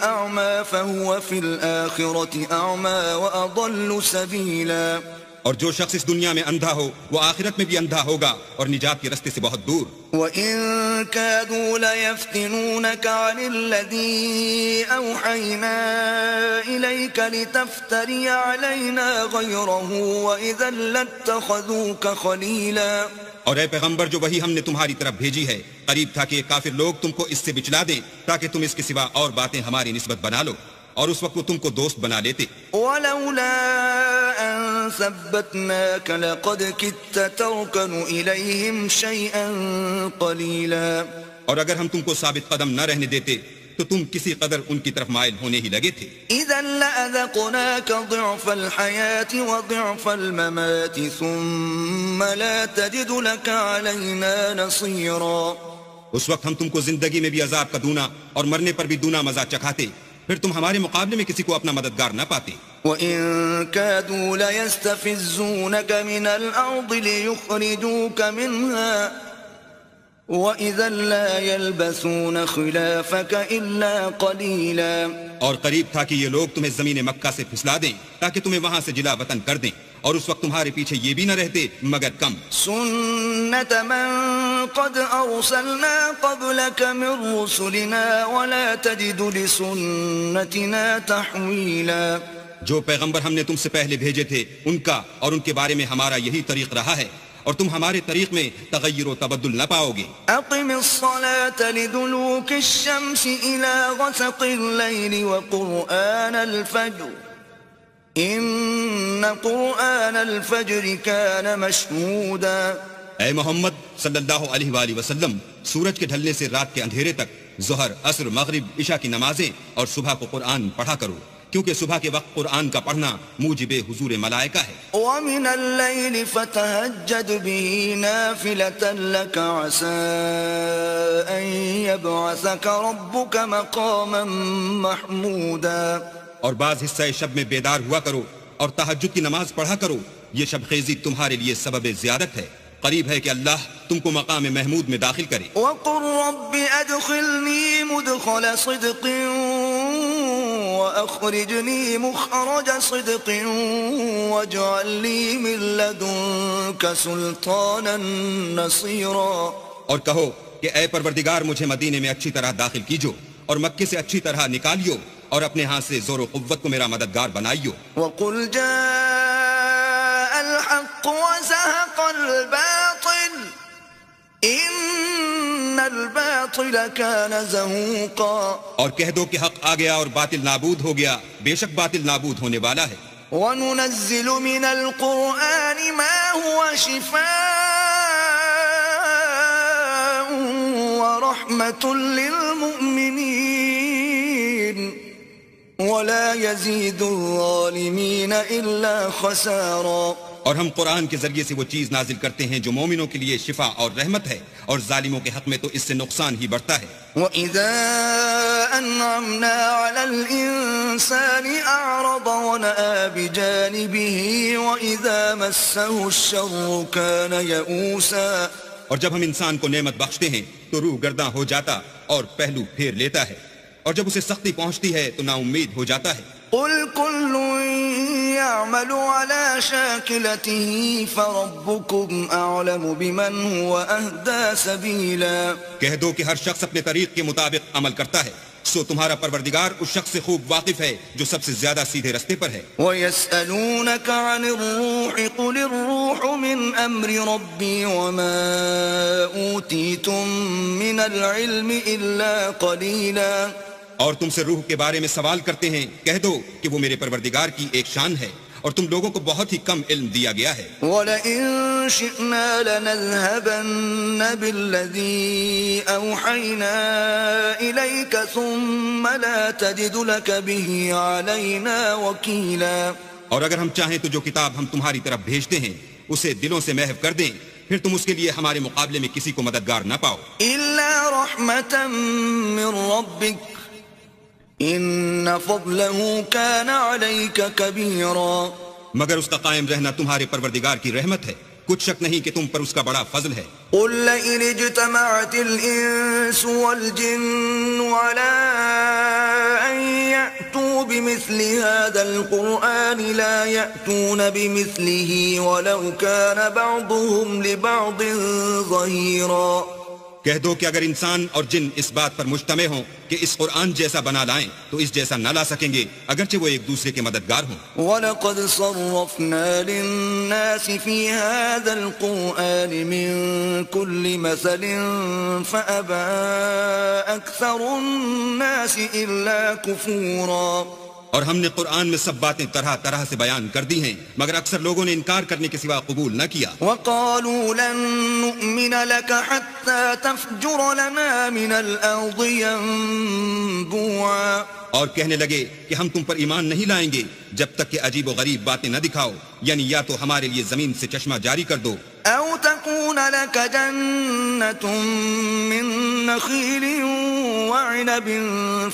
أعمى فهو في الآخرة أعمى وأضل سبيلا. اور جو شخص اس دنیا میں اندھا ہو وہ آخرت میں بھی اندھا ہوگا اور نجات کے رستے سے بہت دور. وَإِن كَادُوا لَيَفْتِنُونَكَ عَنِ الَّذِي أَوْحَيْنَا إِلَيْكَ لِتَفْتَرِيَ عَلَيْنَا غَيْرَهُ وَإِذًا لَاتَّخَذُوكَ خَلِيلًا. اور اے پیغمبر جو وہی ہم نے تمہاری طرف بھیجی ہے قریب تھا کہ یہ کافر لوگ تم کو اس سے بچلا دیں تاکہ تم اس کے سوا اور باتیں ہماری نسبت بنا لو، اور اس وقت وہ تم کو دوست بنا لیتے. وَلَوْلَا أَن ثَبَّتْنَاكَ لَقَدْ كِدتَّ تَرْكَنُ إِلَيْهِمْ شَيْئًا قَلِيلًا. اور اگر ہم تم کو ثابت قدم نہ رہنے دیتے تو تم کسی قدر ان کی طرف مائل ہونے ہی لگے تھے. إِذًا لَأَذَقْنَاكَ ضِعْفَ الْحَيَاةِ وَضِعْفَ الْمَمَاتِ ثُمَّ لَا تَجِدُ لَكَ عَلَيْنَا نَصِيرًا. اس وقت ہم تم کو زندگی میں بھی عذاب کا دونا اور مرنے پر بھی دونا مزہ چکھاتے، پھر تم ہمارے مقابلے میں کسی کو اپنا مددگار نہ پاتے. وَإِن كَادُوا لَيَسْتَفِزُّونَكَ مِنَ الْأَرْضِ لِيُخْرِجُوكَ مِنْهَا وَإِذًا لَا يَلْبَثُونَ خِلَافَكَ إِلَّا قَلِيلًا. اور قریب تھا کہ یہ لوگ تمہیں زمین مکہ سے پھسلا دیں تاکہ تمہیں وہاں سے جلا وطن کر دیں، اور اس وقت تمہارے پیچھے یہ بھی نہ رہتے مگر کم. سُنَّةَ مَن قَدْ أَرْسَلْنَا قَبْلَكَ مِن رُّسُلِنَا وَلَا تَجِدُ لِسُنَّتِنَا تَحْوِيلًا. جو پیغمبر ہم نے تم سے پہلے بھیجے تھے ان کا اور ان کے بارے میں ہمارا یہی طریق رہا ہے، اور تم ہمارے طریق میں تغیر و تبدل نہ پاؤ گے. أقم الصلاة لدلوك الشمس إلى غسق الليل وقرآن الفجر إن قرآن الفجر كان مشهودا. اے محمد صلی اللہ علیہ وآلہ وسلم، سورج کے ڈھلنے سے رات کے اندھیرے تک ظہر، عصر، مغرب، عشاء کی نمازیں اور صبح کو قرآن پڑھا کرو، کیونکہ صبح کے وقت قرآن کا پڑھنا موجب حضور ملائکہ ہے. ومن الليل فتهجد به نافلة لك عسى أن يبعثك ربك مقاما محمودا. اور بعض حصہ شب میں بیدار ہوا کرو اور تہجد کی نماز پڑھا کرو، یہ شب خیزی تمہارے لیے سبب زیادت ہے، قریب ہے کہ اللہ تم کو مقام محمود میں داخل کرے. وقل رب ادخلني مدخل صدق وأخرجني مخرج صدق واجعل لي من لدنك سلطانا نصيرا. اور کہو کہ اے پروردگار مجھے مدینے میں اچھی طرح داخل کیجو اور مکے سے اچھی طرح نکالیو اور اپنے ہاتھ سے زور و قوت کو میرا مددگار بنائیو. وقل جاء الحق وزهق الباطل ان الباطل كان زهوقا. اور کہہ دو کہ حق آ گیا اور باطل نابود ہو گیا، بے شک باطل نابود ہونے والا ہے. وننزل من القرآن ما هو شفاء ورحمة للمؤمنين ولا يزيد الظالمين إلا خسارا. اور ہم قرآن کے ذریعے سے وہ چیز نازل کرتے ہیں جو مومنوں کے لیے شفا اور رحمت ہے، اور ظالموں کے حق میں تو اس سے نقصان ہی بڑھتا ہے. وَإِذَا أَنْعَمْنَا عَلَى الْإِنسَانِ أَعْرَضَ وَنَأَىٰ بِجَانِبِهِ وَإِذَا مَسَّهُ الشَّرُّ كَانَ يَئُوسًا. اور جب ہم انسان کو نعمت بخشتے ہیں تو روح گرداں ہو جاتا اور پہلو پھیر لیتا ہے، اور جب اسے سختی پہنچتی ہے تو نا امید ہو جاتا ہے. قل كل يعمل على شاكلته فربكم أعلم بمن هو أهدى سبيلا. کہہ دو کہ ہر شخص اپنے طریق کے مطابق عمل کرتا ہے، سو تمہارا پروردگار اس شخص سے خوب واقف ہے جو سب سے زیادہ سیدھے رستے پر ہے. وَيَسْأَلُونَكَ عَنِ الرُّوحِ قُلِ الرُّوحُ مِنْ أَمْرِ رَبِّي وَمَا أُوتِيتُم مِّنَ الْعِلْمِ إِلَّا قَلِيلًا. اور تم سے روح کے بارے میں سوال کرتے ہیں، کہہ دو کہ وہ میرے پروردگار کی ایک شان ہے اور تم لوگوں کو بہت ہی کم علم دیا گیا ہے. وَلَئِن شِئْنَا لَنَذْهَبَنَّ بِالَّذِي أَوْحَيْنَا إِلَيْكَ ثُمَّ لَا تَجِدُ لَكَ بِهِ عَلَيْنَا وَكِيلًا. اور اگر ہم چاہیں تو جو کتاب ہم تمہاری طرف بھیجتے ہیں اسے دلوں سے محو کر دیں، پھر تم اس کے لیے ہمارے مقابلے میں کسی کو مددگار نہ پاؤ. إِلَّا رَحْمَةً مِّن رَّبِّكَ إِنَّ فَضْلَهُ كَانَ عَلَيْكَ كَبِيرًا. مگر اس کا قائم رہنا تمہارے پروردگار کی رحمت ہے، کچھ شک نہیں کہ تم پر اس کا بڑا فضل ہے. قُل لَئِنِ اجْتَمَعَتِ الْإِنسُ وَالْجِنُّ عَلَىٰ أَن يَأْتُوا يأتوا بمثل هذا القرآن لا يأتون بمثله ولو كان بعضهم لبعض ظهيرا. کہہ دو کہ اگر انسان اور جن اس بات پر مجتمع ہوں کہ اس قرآن جیسا بنا لائیں تو اس جیسا نہ لا سکیں گے اگرچہ وہ ایک دوسرے کے مددگار ہوں. وَلَقَدْ صَرَّفْنَا لِلنَّاسِ فِي هَذَا الْقُرْآنِ مِنْ كُلِّ مَثَلٍ فَأَبَى أَكْثَرُ النَّاسِ إِلَّا كُفُورًا. اور ہم نے قرآن میں سب باتیں طرح طرح سے بیان کر دی ہیں مگر اکثر لوگوں نے انکار کرنے کے سوا قبول نہ کیا. وَقَالُوا لَن نُؤْمِنَ لَكَ حَتَّى تَفْجُرَ لَنَا مِنَ الْأَرْضِ يَنبُوعًا. اور کہنے لگے کہ ہم تم پر ایمان نہیں لائیں گے جب تک کہ عجیب و غریب باتیں نہ دکھاؤ، یعنی یا تو ہمارے لیے زمین سے چشمہ جاری کر دو أو تكون لك جنة من نخيل وعنب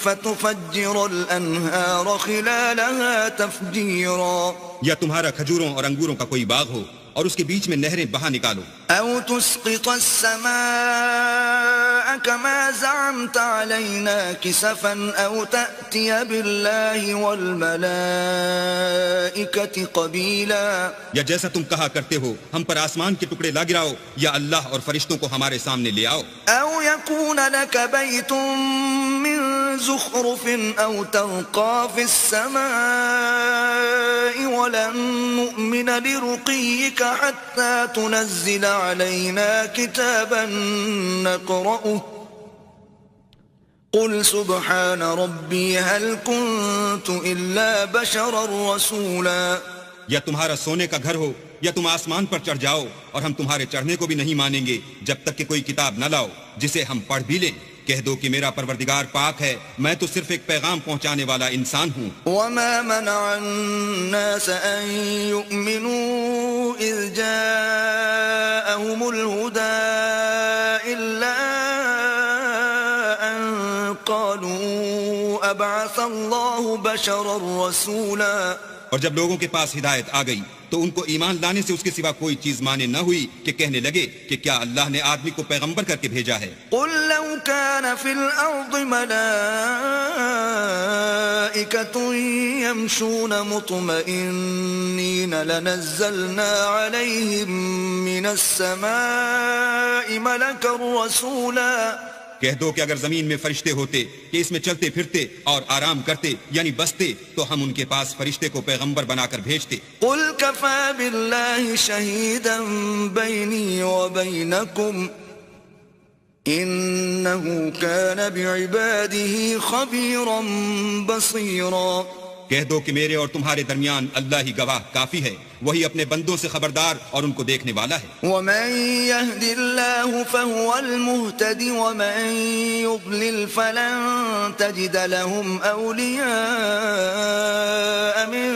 فتفجر الأنهار خلالها تفجيرا. یا تمہارا کھجوروں اور انگوروں کا کوئی باغ ہو اور اس کے بیچ میں نہریں بہا نکالو. أو تسقط السماء كما زعمت علينا كسفا أو تأتي بالله والملائكة قبيلا. یا جیسا تم کہا کرتے ہو ہم پر آسمان کے ٹکڑے لا گراؤ یا اللہ اور فرشتوں کو ہمارے سامنے لے آؤ. أو يكون لك بيت من زخرف أو ترقى في السماء ولن نؤمن لرقيك حتى تنزل علينا كتابا نقرأه قل سبحان ربي هل كنت إلا بشرا رسولا. یا تمہارا سونے کا گھر ہو یا تم آسمان پر چڑھ جاؤ اور ہم تمہارے چڑھنے کو بھی نہیں مانیں گے جب تک کہ کوئی کتاب نہ لاؤ جسے ہم پڑھ بھی لیں. کہہ دو کہ میرا پروردگار پاک ہے، میں تو صرف ایک پیغام پہنچانے والا انسان ہوں. وما منع الناس أن يؤمنوا إذ جاءهم الهدى إلا أن قالوا أبعث الله بشرا رسولا. اور جب لوگوں کے پاس ہدایت آ گئی تو ان کو ایمان لانے سے اس کے سوا کوئی چیز مانے نہ ہوئی کہ کہنے لگے کہ کیا اللہ نے آدمی کو پیغمبر کر کے بھیجا ہے. قل لو كان في الأرض ملائكة يمشون مطمئنين لنزلنا عليهم من السماء ملكا رسولا. کہہ دو کہ اگر زمین میں فرشتے ہوتے کہ اس میں چلتے پھرتے اور آرام کرتے یعنی بستے تو ہم ان کے پاس فرشتے کو پیغمبر بنا کر بھیجتے. قل كفى بالله شهيدا بيني وبينكم إنه كان بعباده خبيرا بصيرا. کہہ دو کہ میرے اور تمہارے درمیان اللہ ہی گواہ کافی ہے، وہی اپنے بندوں سے خبردار اور ان کو دیکھنے والا ہے. ومن يهد الله فهو المهتد ومن يضلل فلن تجد لهم أولياء من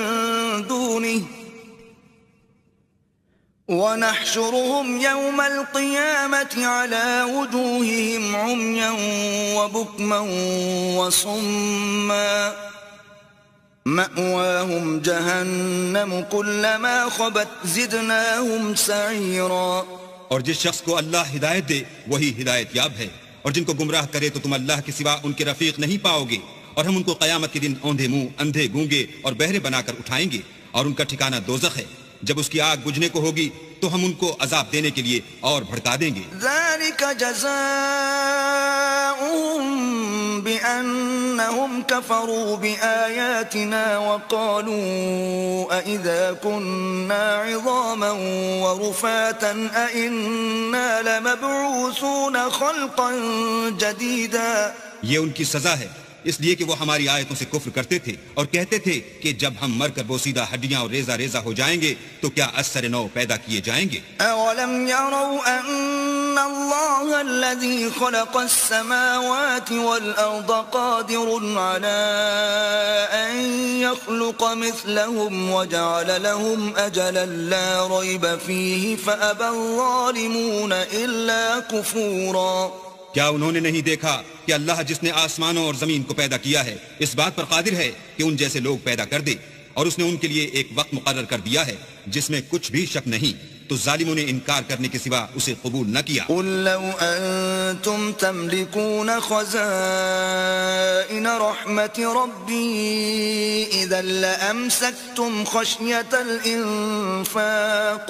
دونه ونحشرهم يوم القيامة على وجوههم عميا وبكما وصما مأواهم جهنم كلما خبت زدناهم سعيرا. اور جس شخص کو اللہ ہدایت دے وہی ہدایت یاب ہے، اور جن کو گمراہ کرے تو تم اللہ کے سوا ان کے رفیق نہیں پاؤ گے. اور ہم ان کو قیامت کے دن اوندھے منہ، اندھے گونگے اور بہرے بنا کر اٹھائیں گے، اور ان کا ٹھکانہ دوزخ ہے. جب اس کی آگ بجھنے کو ہوگی تو ہم ان کو عذاب دینے کے لیے اور بھڑکا دیں گے. ذلك جزاؤهم بأنهم كفروا بآياتنا وقالوا أئذا كنا عظاما ورفاتا أئنا لمبعوثون خلقا جديدا. یہ ان کی سزا ہے اس لیے کہ وہ ہماری آیتوں سے کفر کرتے تھے اور کہتے تھے کہ جب ہم مر کر بوسیدہ ہڈیاں اور ریزہ ریزہ ہو جائیں گے تو کیا از سر نو پیدا کیے جائیں گے. أولم يروا أن الله الذي خلق السماوات والأرض قادر على أن يخلق مثلهم وجعل لهم أجلا لا ريب فيه فأبى الظالمون إلا كفورا. کیا انہوں نے نہیں دیکھا کہ اللہ جس نے آسمانوں اور زمین کو پیدا کیا ہے اس بات پر قادر ہے کہ ان جیسے لوگ پیدا کر دے، اور اس نے ان کے لیے ایک وقت مقرر کر دیا ہے جس میں کچھ بھی شک نہیں، تو ظالموں نے انکار کرنے کے سوا اسے قبول نہ کیا۔ قل لو أنتم تملكون خزائن رحمة ربي إذا لأمسكتم خشية الإنفاق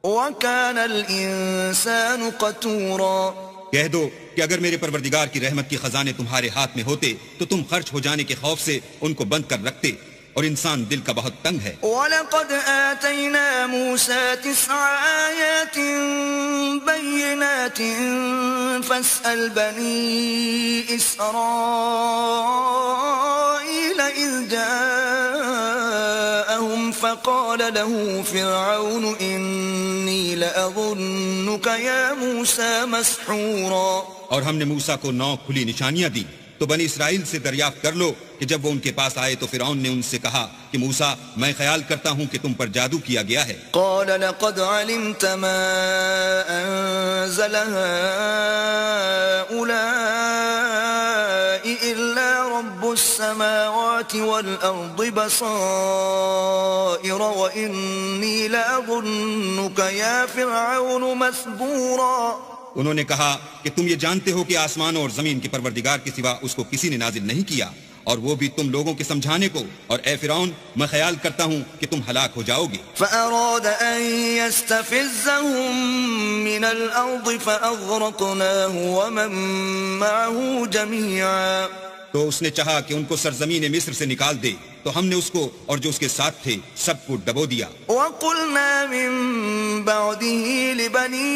وَكَانَ الْإِنسَانُ قَتُورًا۔ کہہ دو کہ اگر میرے پروردگار کی رحمت کے خزانے تمہارے ہاتھ میں ہوتے تو تم خرچ ہو جانے کے خوف سے ان کو بند کر رکھتے، اور انسان دل کا بہت تنگ ہے۔ وَلَقَدْ آتَيْنَا مُوسَى 9 آيَاتٍ بَيِّنَاتٍ فَاسْأَلْ بَنِي إِسْرَائِيلَ إِذْ جَاءَهُمْ فَقَالَ لَهُ فِرْعَوْنُ إِنِّي لَأَظُنُّكَ يَا مُوسَى مَسْحُورًا۔ اور ہم نے موسیٰ کو 9 کھلی نشانیاں دی، تو بنی اسرائیل سے دریافت کر لو کہ جب وہ ان کے پاس آئے تو فرعون نے ان سے کہا کہ موسیٰ میں خیال کرتا ہوں کہ تم پر جادو کیا گیا ہے۔ قال لقد علمت ما انزل هؤلاء الا رب السماوات والارض بصائر واني لاظنك يا فرعون مثبورا۔ انہوں نے کہا کہ تم یہ جانتے ہو کہ آسمانوں اور زمین کے پروردگار کے سوا اس کو کسی نے نازل نہیں کیا، اور وہ بھی تم لوگوں کے سمجھانے کو، اور اے فرعون میں خیال کرتا ہوں کہ تم ہلاک ہو جاؤ گے۔ فأراد أن يستفزهم من الأرض فأغرقناه ومن معه جميعا۔ تو اس نے چاہا کہ ان کو سرزمین مصر سے نکال دے، تو ہم نے اس کو اور جو اس کے ساتھ تھے سب کو ڈبو دیا۔ وَقُلْنَا مِن بَعْدِهِ لِبَنِي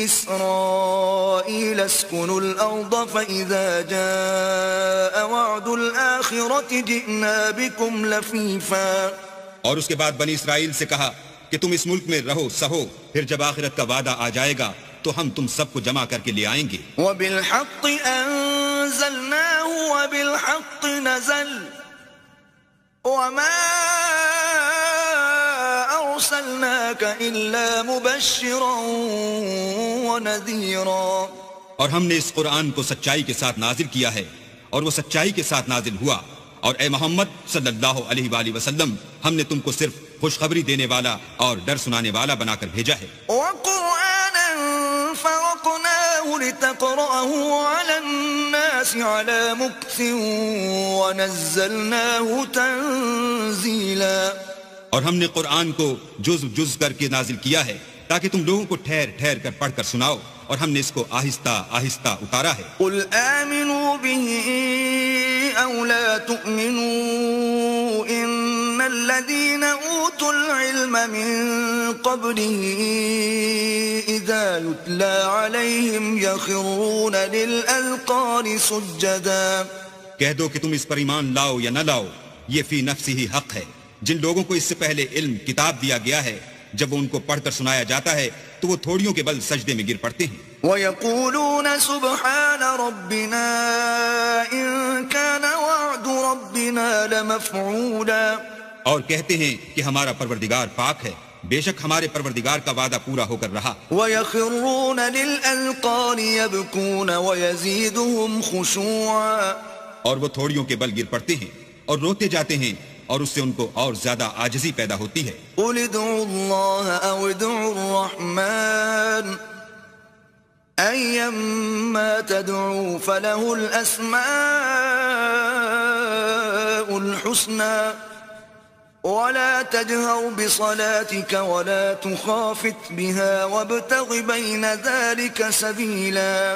إِسْرَائِيلَ اسْكُنُوا الْأَرْضَ فَإِذَا جَاءَ وَعْدُ الْآخِرَةِ جِئْنَا بِكُمْ لَفِيفًا۔ اور اس کے بعد بنی اسرائیل سے کہا کہ تم اس ملک میں رہو سہو، پھر جب آخرت کا وعدہ آ جائے گا تو ہم تم سب کو جمع کر کے لے آئیں گے۔ وَبِالْحَقِّ أَنزَلْنَاهُ وَبِالْحَقِّ نَزَلَ وَمَا أَرْسَلْنَاكَ إِلَّا مُبَشِّرًا وَنَذِيرًا۔ اور ہم نے اس قرآن کو سچائی کے ساتھ نازل کیا ہے، اور وہ سچائی کے ساتھ نازل ہوا، اور اے محمد صلی اللہ علیہ وآلہ وسلم ہم نے تم کو صرف خوشخبری دینے والا اور ڈر سنانے والا بنا کر بھیجا ہے۔ وَقُرْآنًا فَرَقْنَاهُ لِتَقْرَأَهُ عَلَى النَّاسِ عَلَى مُكْثٍ وَنَزَّلْنَاهُ تَنزِيلًا۔ اور ہم نے قرآن کو جز جز کر کے نازل کیا ہے تاکہ تم لوگوں کو ٹھہر ٹھہر کر پڑھ کر سناؤ، اور ہم نے اس کو آہستہ آہستہ اتارا ہے۔ قُلْ آمِنُوا بِهِ أَوْ لَا تُؤْمِنُوا إِنَّ الَّذِينَ أُوتُوا الْعِلْمَ مِنْ قَبْلِهِ إِذَا يُتْلَى عَلَيْهِمْ يَخِرُّونَ لِلْأَذْقَانِ سُجَّدًا۔ کہہ دو کہ تم اس پر ایمان لاؤ یا نہ لاؤ، یہ فی نفسی ہی حق ہے۔ جن لوگوں کو اس سے پہلے علم کتاب دیا گیا ہے، جب وہ ان کو پڑھ کر سنایا جاتا ہے تو وہ تھوڑیوں کے بل سجدے میں گر پڑتے ہیں۔ وَيَقُولُونَ سُبْحَانَ رَبِّنَا إِن كَانَ وَعْدُ رَبِّنَا لَمَفْعُولًا۔ اور کہتے ہیں کہ ہمارا پروردگار پاک ہے، بے شک ہمارے پروردگار کا وعدہ پورا ہو کر رہا۔ وَيَخِرُّونَ لِلْأَذْقَانِ يَبْكُونَ وَيَزِيدُهُمْ خُشُوعًا۔ اور وہ تھوڑیوں کے بل گر پڑتے ہیں اور روتے جاتے ہیں، اور اس سے ان کو اور زیادہ عاجزی پیدا ہوتی ہے۔ قُلِ ادْعُوا اللَّهَ أَوِ ادْعُوا الرَّحْمَٰنَ أَيًّمَّا تَدْعُوا فَلَهُ الْأَسْمَاءُ الْحُسْنَىٰ وَلَا تَجْهَرْ بِصَلَاتِكَ وَلَا تُخَافِتْ بِهَا وَابْتَغِ بَيْنَ ذَلِكَ سَبِيلًا۔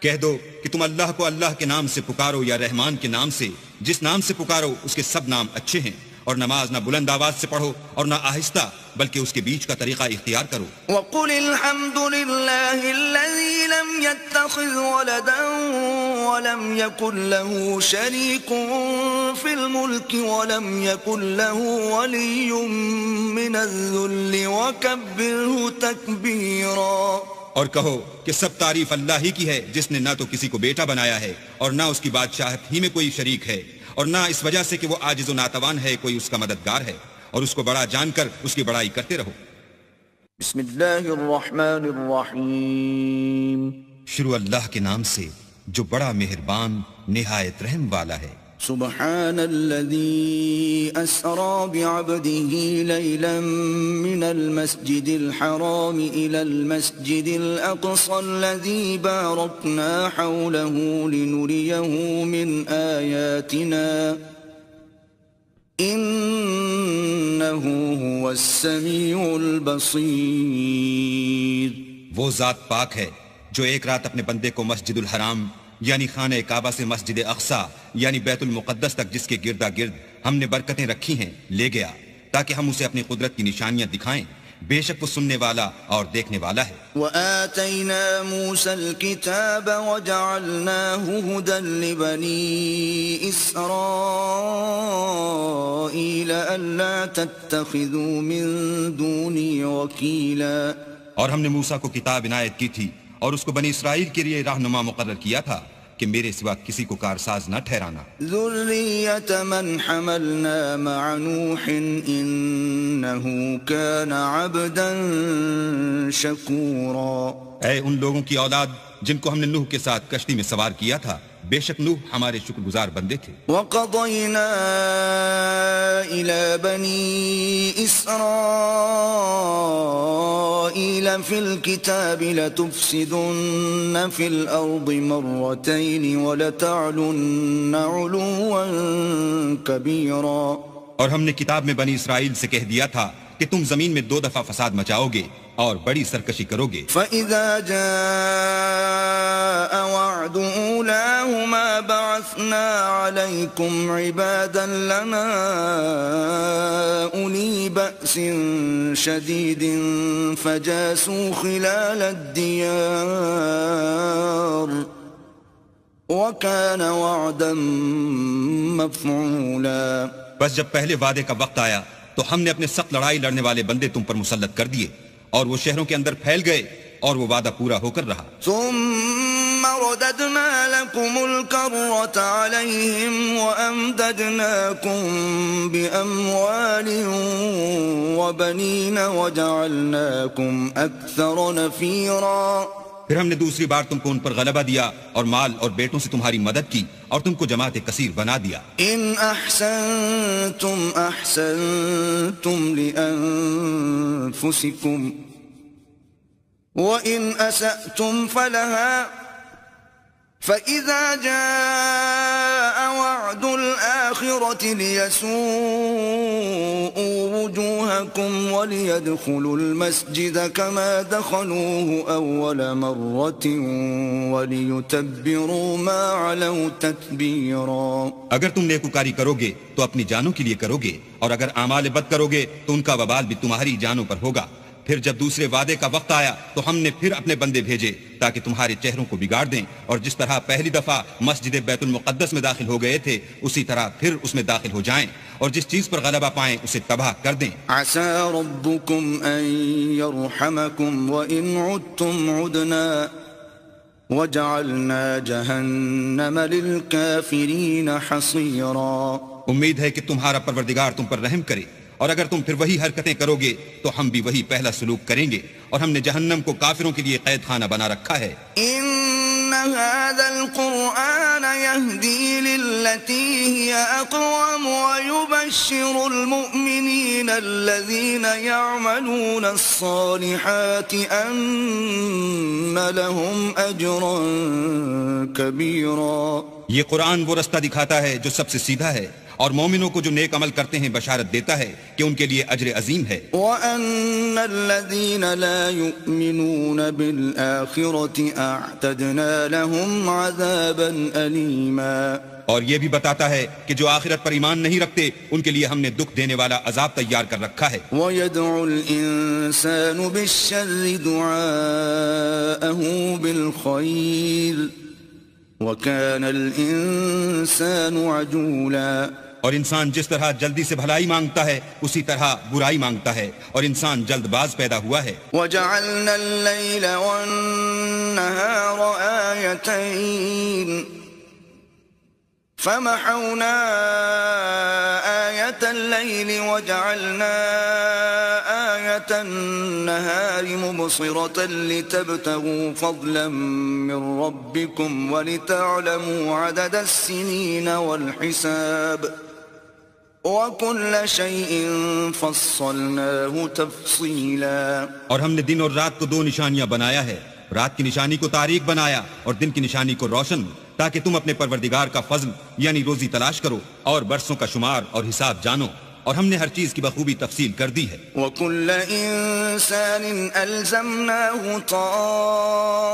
کہہ دو کہ تم اللہ کو اللہ کے نام سے پکارو یا رحمان کے نام سے، جس نام سے پکارو اس کے سب نام اچھے ہیں، اور نماز نہ بلند آواز سے پڑھو اور نہ آہستہ، بلکہ اس کے بیچ کا طریقہ اختیار کرو۔ وَقُلِ الْحَمْدُ لِلَّهِ الَّذِي لَمْ يَتَّخِذْ وَلَدًا وَلَمْ يَكُنْ لَهُ شَرِيكٌ فِي الْمُلْكِ وَلَمْ يَكُنْ لَهُ وَلِيٌّ مِّنَ الذُّلِّ وَكَبِّرْهُ تَكْبِيرًا۔ اور کہو کہ سب تعریف اللہ ہی کی ہے، جس نے نہ تو کسی کو بیٹا بنایا ہے اور نہ اس کی بادشاہت ہی میں کوئی شریک ہے، اور نہ اس وجہ سے کہ وہ عاجز و ناتوان ہے کوئی اس کا مددگار ہے، اور اس کو بڑا جان کر اس کی بڑائی کرتے رہو۔ بسم اللہ الرحمن الرحیم۔ شروع اللہ کے نام سے جو بڑا مہربان نہایت رحم والا ہے۔ سبحان الذي أسرى بعبده ليلا من المسجد الحرام إلى المسجد الأقصى الذي باركنا حوله لنريه من آياتنا إنه هو السميع البصير. وہ ذات پاک ہے جو ایک رات اپنے بندے کو مسجد الحرام یعنی خانہ کعبہ سے مسجد اقصی یعنی بیت المقدس تک جس کے گردا گرد ہم نے برکتیں رکھی ہیں لے گیا تاکہ ہم اسے اپنی قدرت کی نشانیاں دکھائیں. بے شک وہ سننے والا اور دیکھنے والا ہے. وآتينا موسى الكتاب وجعلناه هدى لبني إسرائيل ألا تتخذوا من دوني وكيلا. اور ہم نے موسیٰ کو کتاب عنایت کی تھی اور اس کو بنی اسرائیل کے لیے رہنما مقرر کیا تھا کہ میرے سوا کسی کو کارساز نہ ٹھہرانا. ذریة من حملنا مع نوح انه كان عبدا شکورا. اے ان لوگوں کی اولاد جن کو ہم نے نوح کے ساتھ کشتی میں سوار کیا تھا، بے شک نوح ہمارے شکر گزار بندے تھے. وقضينا إلى بني إسرائيل في الكتاب لتفسدن في الأرض مرتين ولتعلن علوا كبيرا. اور ہم نے کتاب میں بنی اسرائیل سے کہہ دیا تھا کہ تم زمین میں 2 دفعہ فساد مچاؤ گے اور بڑی سرکشی کرو گے. فَإِذَا جَاءَ وَعْدُ أُولَاهُمَا بَعَثْنَا عَلَيْكُمْ عِبَادًا لَنَا أُولِي بَأْسٍ شَدِيدٍ فَجَاسُوا خِلَالَ الدِّيَارِ وَكَانَ وَعْدًا مَفْعُولًا. بس جب پہلے وعدے کا وقت آیا تو ہم نے اپنے سخت لڑائی لڑنے والے بندے تم پر مسلط کر دیے اور وہ شہروں کے اندر پھیل گئے اور وہ وعدہ پورا ہو کر رہا. ثم رددنا لكم الكرة عليهم وأمددناكم بأموال وبنين وجعلناكم أكثر نفيرا. پھر ہم نے دوسری بار تم کو ان پر غلبہ دیا اور مال اور بیٹوں سے تمہاری مدد کی اور تم کو جماعت کثیر بنا دیا. ان احسنتم احسنتم لانفسکم وان اسأتم فلها فإذا جاء وعد الآخرة ليسوءوا وجوهكم وليدخلوا المسجد كما دخلوه أول مرة وليتبروا ما علوا تتبيرا. اگر تم نیکوکاری کرو گے تو اپنی جانوں کے لیے کرو گے اور اگر اعمال بد کرو گے تو ان کا وبال بھی تمہاری جانوں پر ہوگا. پھر جب دوسرے وعدے کا وقت آیا تو ہم نے پھر اپنے بندے بھیجے تاکہ تمہارے چہروں کو بگاڑ دیں اور جس طرح پہلی دفعہ مسجد بیت المقدس میں داخل ہو گئے تھے اسی طرح پھر اس میں داخل ہو جائیں اور جس چیز پر غلبہ پائیں اسے تباہ کر دیں. عسى ربكم أن يرحمكم وإن عدتم عدنا وجعلنا جهنم للكافرين حصيرا. امید ہے کہ تمہارا پروردگار تم پر رحم کرے اور اگر تم پھر وہی حرکتیں کرو گے تو ہم بھی وہی پہلا سلوک کریں گے اور ہم نے جہنم کو کافروں کے لیے قید خانہ بنا رکھا ہے. ان هذا القرآن يهدي للتي هي اقوم ويبشر المؤمنين الذين يعملون الصالحات ان لهم اجرا كبيرا. یہ قرآن وہ رستہ دکھاتا ہے جو سب سے سیدھا ہے اور مومنوں کو جو نیک عمل کرتے ہیں بشارت دیتا ہے کہ ان کے لیے اجر عظیم ہے. وَأَنَّ الَّذِينَ لَا يُؤْمِنُونَ بِالْآخِرَةِ أَعْتَدْنَا لَهُمْ عَذَابًا أَلِيمًا. اور یہ بھی بتاتا ہے کہ جو آخرت پر ایمان نہیں رکھتے ان کے لیے ہم نے دکھ دینے والا عذاب تیار کر رکھا ہے. وَيَدْعُ الْإِنسَانُ بِالشَّرِّ دُعَاءَهُ بِالْخَيْرِ وَكَانَ الْإِنسَانُ عَجُولًا. اور انسان جس طرح جلدی سے بھلائی مانگتا ہے اسی طرح برائی مانگتا ہے اور انسان جلد باز پیدا ہوا ہے. وَجَعَلْنَا اللَّيْلَ وَالنَّهَارَ آيَتَيْنِ فَمَحَوْنَا آيَةَ اللَّيْلِ وَجَعَلْنَا آيَةَ ساعة النهار مبصرة لتبتغوا فضلا من ربكم ولتعلموا عدد السنين والحساب وكل شيء فصلناه تفصيلا. اور ہم نے دن اور رات کو 2 نشانیاں بنایا ہے، رات کی نشانی کو تاریک بنایا اور دن کی نشانی کو روشن، تاکہ تم اپنے پروردگار کا فضل یعنی روزی تلاش کرو اور برسوں کا شمار اور حساب جانو، اور ہم نے ہر چیز کی بخوبی تفصیل کر دی ہے. وَكُلَّ إِنسَانٍ أَلْزَمْنَاهُ طَائِرَهُ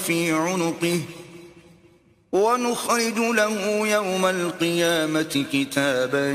فِي عُنُقِهِ وَنُخْرِجُ لَهُ يَوْمَ الْقِيَامَةِ كِتَابًا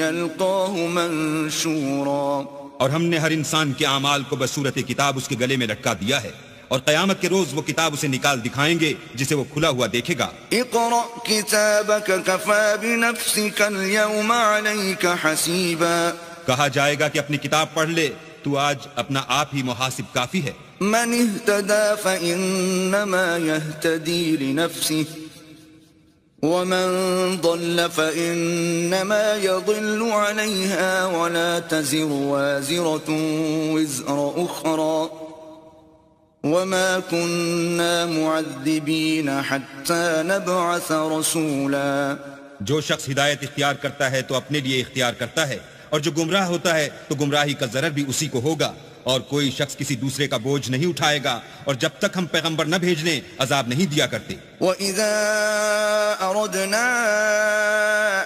يَلْقَاهُ مَنشُورًا. اور ہم نے ہر انسان کے اعمال کو بصورت کتاب اس کے گلے میں لٹکا دیا ہے، اور قیامت کے روز وہ کتاب اسے نکال دکھائیں گے جسے وہ کھلا ہوا دیکھے گا. اقرأ كتابك كفى بنفسك اليوم عليك حسيبا. کہا جائے گا کہ اپنی کتاب پڑھ لے، تو آج اپنا آپ ہی محاسب کافی ہے. من اهتدى فإنما يهتدي لنفسه ومن ضل فإنما يضل عليها ولا تزر وازرة وزر أخرى وما كنا معذبين حتى نبعث رسولا. جو شخص ہدایت اختیار کرتا ہے تو اپنے لیے اختیار کرتا ہے، اور جو گمراہ ہوتا ہے تو گمراہی کا ضرر بھی اسی کو ہوگا، اور کوئی شخص کسی دوسرے کا بوجھ نہیں اٹھائے گا، اور جب تک ہم پیغمبر نہ بھیج لیں عذاب نہیں دیا کرتے. وَإِذَا أَرَدْنَا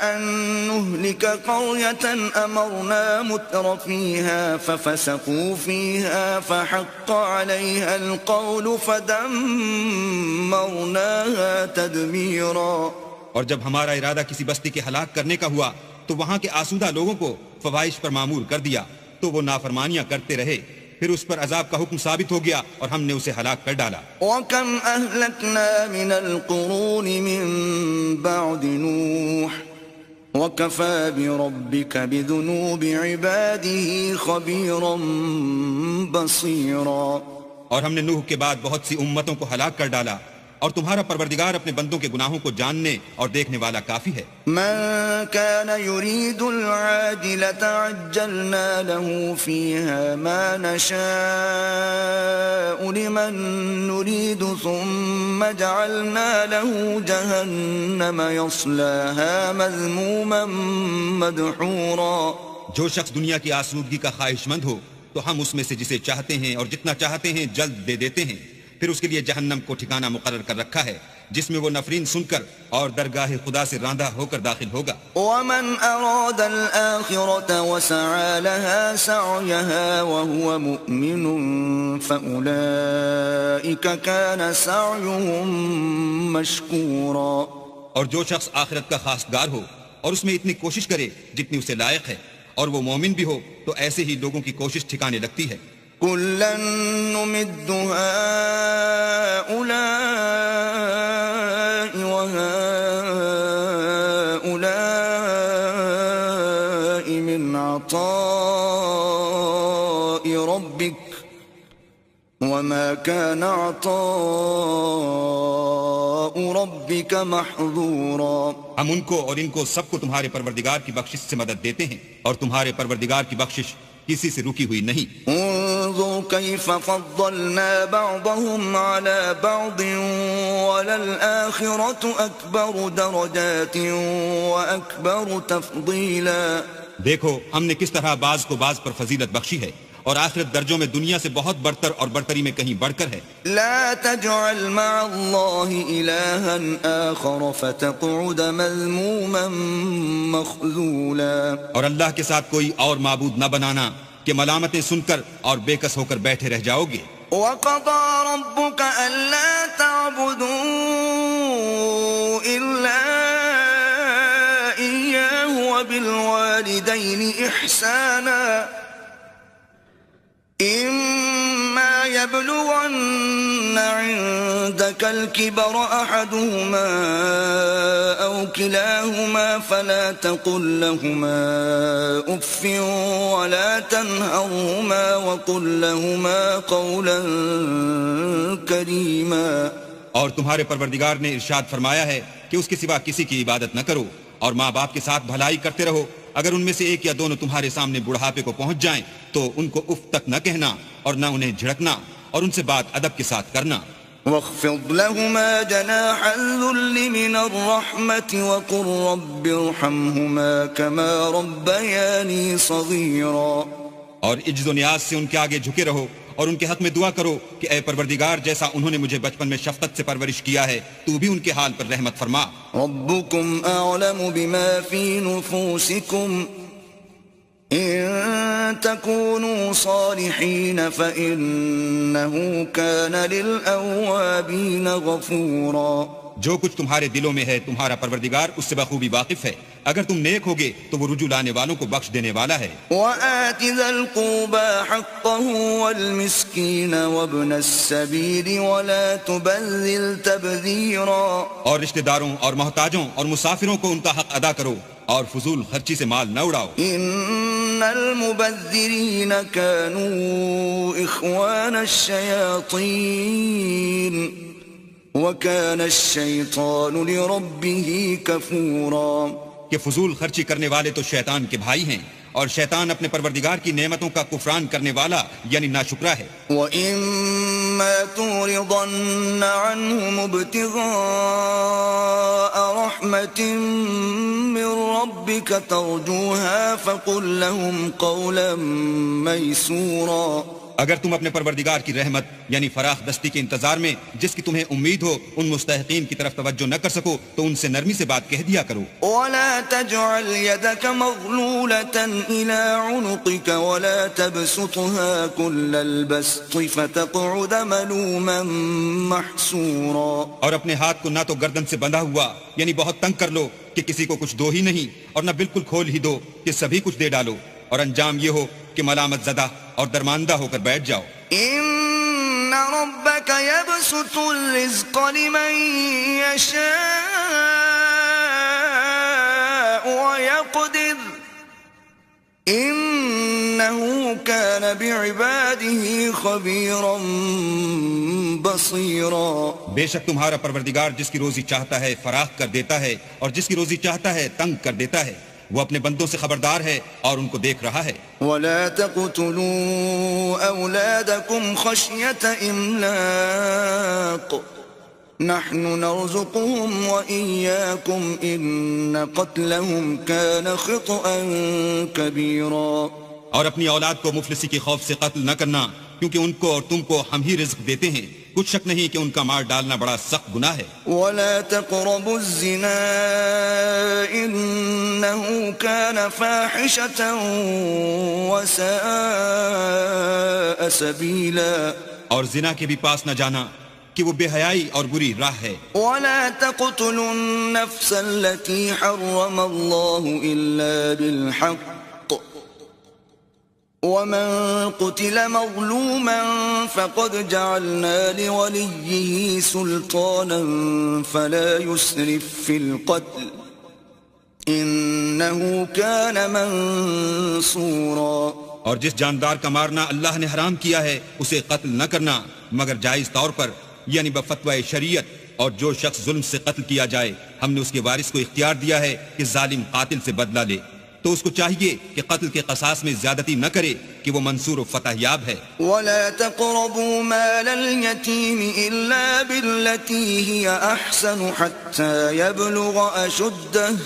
أَن نُهْلِكَ قَرْيَةً أَمَرْنَا مُتْرَ فِيهَا فَفَسَقُوا فِيهَا فَحَقَّ عَلَيْهَا الْقَوْلُ فَدَمَّرْنَاهَا تَدْمِيرًا. اور جب ہمارا ارادہ کسی بستی کے ہلاک کرنے کا ہوا تو وہاں کے آسودہ لوگوں کو فواحش پر معمور کر دیا، تو وہ نافرمانیاں کرتے رہے، پھر اس پر عذاب کا حکم ثابت ہو گیا اور ہم نے اسے ہلاک کر ڈالا. وَكَمْ أَهْلَكْنَا مِنَ الْقُرُونِ مِن بَعْدِ نُوحٍ وَكَفَى بِرَبِّكَ بِذُنُوبِ عِبَادِهِ خَبِيرًا بَصِيرًا. اور ہم نے نوح کے بعد بہت سی امتوں کو ہلاک کر ڈالا، اور تمہارا پروردگار اپنے بندوں کے گناہوں کو جاننے اور دیکھنے والا کافی ہے. من كان يريد العاجلة عجلنا له فيها ما نشاء لمن نريد ثم جعلنا له جهنم يصلاها مذموما مدحورا. جو شخص دنیا کی آسودگی کا خواہش مند ہو تو ہم اس میں سے جسے چاہتے ہیں اور جتنا چاہتے ہیں جلد دے دیتے ہیں، پھر اس کے لیے جہنم کو ٹھکانہ مقرر کر رکھا ہے جس میں وہ نفرین سن کر اور درگاہ خدا سے راندہ ہو کر داخل ہوگا. ومن أراد الآخرة وسعى لها سعيها وهو مؤمن فأولئك كان سعيهم مشكورا. اور جو شخص آخرت کا خواستگار ہو اور اس میں اتنی کوشش کرے جتنی اسے لائق ہے، اور وہ مومن بھی ہو، تو ایسے ہی لوگوں کی کوشش ٹھکانے لگتی ہے. كُلًّا نُمِدُّ هَؤُلَاءِ وَهَؤُلَاءِ مِنْ عَطَاءِ رَبِّكَ وَمَا كَانَ عَطَاءُ رَبِّكَ مَحْظُورًا. ہم ان کو اور ان کو سب کو تمہارے پروردگار کی بخشش سے مدد دیتے ہیں، اور تمہارے پروردگار کی بخشش کسی سے رکی ہوئی نہیں. انظر كيف فضلنا بعضهم على بعض وللآخرة أكبر درجات وأكبر تفضيلا. دیکھو ہم نے کس طرح بعض کو بعض پر فضیلت بخشی ہے، اور آخرت درجوں میں دنیا سے بہت برتر اور برتری میں کہیں بڑھ کر ہے. لا تجعل مع الله إلها آخر فتقعد مذموما مخذولا. اور اللہ کے ساتھ کوئی اور معبود نہ بنانا کہ ملامتیں سن کر اور بے کس ہو کر بیٹھے رہ جاؤ گے. وقضى ربك ألا تعبدوا إلا إياه وبالوالدين إحسانا إما يبلغن عندك الكبر أحدهما أو كلاهما فلا تقل لهما أف ولا تنهرهما وقل لهما قولا كريما. اور تمہارے پروردگار نے ارشاد فرمایا ہے کہ اس کے سوا کسی کی عبادت نہ کرو، اور ماں باپ کے ساتھ بھلائی کرتے رہو، اگر ان میں سے ایک یا دونوں تمہارے سامنے بڑھاپے کو پہنچ جائیں تو ان کو اف تک نہ کہنا اور نہ انہیں جھڑکنا اور ان سے بات ادب کے ساتھ کرنا. واخفض لهما جناح الذل من الرحمة وقل رب ارحمهما كما ربياني صغيرا. اور عجز و نیاز سے ان کے آگے جھکے رہو اور ان کے حق میں دعا کرو کہ اے پروردگار جیسا انہوں نے مجھے بچپن میں شفقت سے پرورش کیا ہے تو بھی ان کے حال پر رحمت فرما. ربكم أعلم بما في نفوسكم إن تكونوا صالحين فإنه كان للأوابين غفورا. جو کچھ تمہارے دلوں میں ہے تمہارا پروردگار اس سے بخوبی واقف ہے. اگر تم نیک ہوگے تو وہ رجوع لانے والوں کو بخش دینے والا ہے. وآت ذا القربى حقه والمسكين وابن السبيل ولا تبذل تبذيرا. اور رشتہ داروں اور محتاجوں اور مسافروں کو ان کا حق ادا کرو اور فضول خرچی سے مال نہ اڑاؤ. ان المبذرين كانوا اخوان الشياطين وَكَانَ الشَّيْطَانُ لِرَبِّهِ كَفُورًا. کہ فضول خرچی کرنے والے تو شیطان کے بھائی ہیں اور شیطان اپنے پروردگار کی نعمتوں کا کفران کرنے والا یعنی ناشکرا ہے. وَإِمَّا تُعْرِضَنَّ عَنْهُمُ ابْتِغَاءَ رَحْمَةٍ مِّن رَّبِّكَ تَرْجُوهَا فَقُل لَّهُمْ قَوْلًا مَّيْسُورًا. اگر تم اپنے پروردگار کی رحمت یعنی فراخ دستی کے انتظار میں جس کی تمہیں امید ہو ان مستحقین کی طرف توجہ نہ کر سکو تو ان سے نرمی سے بات کہہ دیا کرو. ولا تجعل يدك مغلولة إلى عنقك ولا تبسطها كل البسط فتقعد ملوما محسورا. اور اپنے ہاتھ کو نہ تو گردن سے بندھا ہوا یعنی بہت تنگ کر لو کہ کسی کو کچھ دو ہی نہیں اور نہ بالکل کھول ہی دو کہ سبھی کچھ دے ڈالو اور انجام یہ ہو کہ ملامت زدہ اور درماندہ ہو کر بیٹھ جاؤ. ان ربك يبسط الرزق لمن يشاء ويقدر انه كان بعباده خبيرا بصيرا. بے شک تمہارا پروردگار جس کی روزی چاہتا ہے فراخ کر دیتا ہے اور جس کی روزی چاہتا ہے تنگ کر دیتا ہے. وہ اپنے بندوں سے خبردار ہے اور ان کو دیکھ رہا ہے. ولا تقتلوا أولادكم خشية إملاق نحن نرزقهم وإياكم إن قتلهم كان خطأ كبيرا. اور اپنی اولاد کو مفلسی کے خوف سے قتل نہ کرنا کیونکہ ان کو اور تم کو ہم ہی رزق دیتے ہیں. کچھ شک نہیں کہ ان کا مار ڈالنا بڑا سخت گناہ ہے. ولا تقربوا الزنا إنه كان فاحشة وساء سبيلا. اور زنا کے بھی پاس نہ جانا کہ وہ بے حیائی اور بری راہ ہے. ولا تقتلوا النفس التي حرم الله إلا بالحق ومن قتل مظلوما فقد جعلنا لوليه سلطانا فلا يسرف في القتل إنه كان منصورا. اور جس جاندار کا مارنا اللہ نے حرام کیا ہے اسے قتل نہ کرنا مگر جائز طور پر یعنی بفتوی شریعت. اور جو شخص ظلم سے قتل کیا جائے ہم نے اس کے وارث کو اختیار دیا ہے کہ ظالم قاتل سے بدلہ لے تو اس کو چاہیے کہ قتل کے قصاص میں زیادتی نہ کرے کہ وہ منصور و فتح یاب ہے. ولا تقربوا مال اليتيم إلا بالتي هي أحسن حتى يبلغ أشده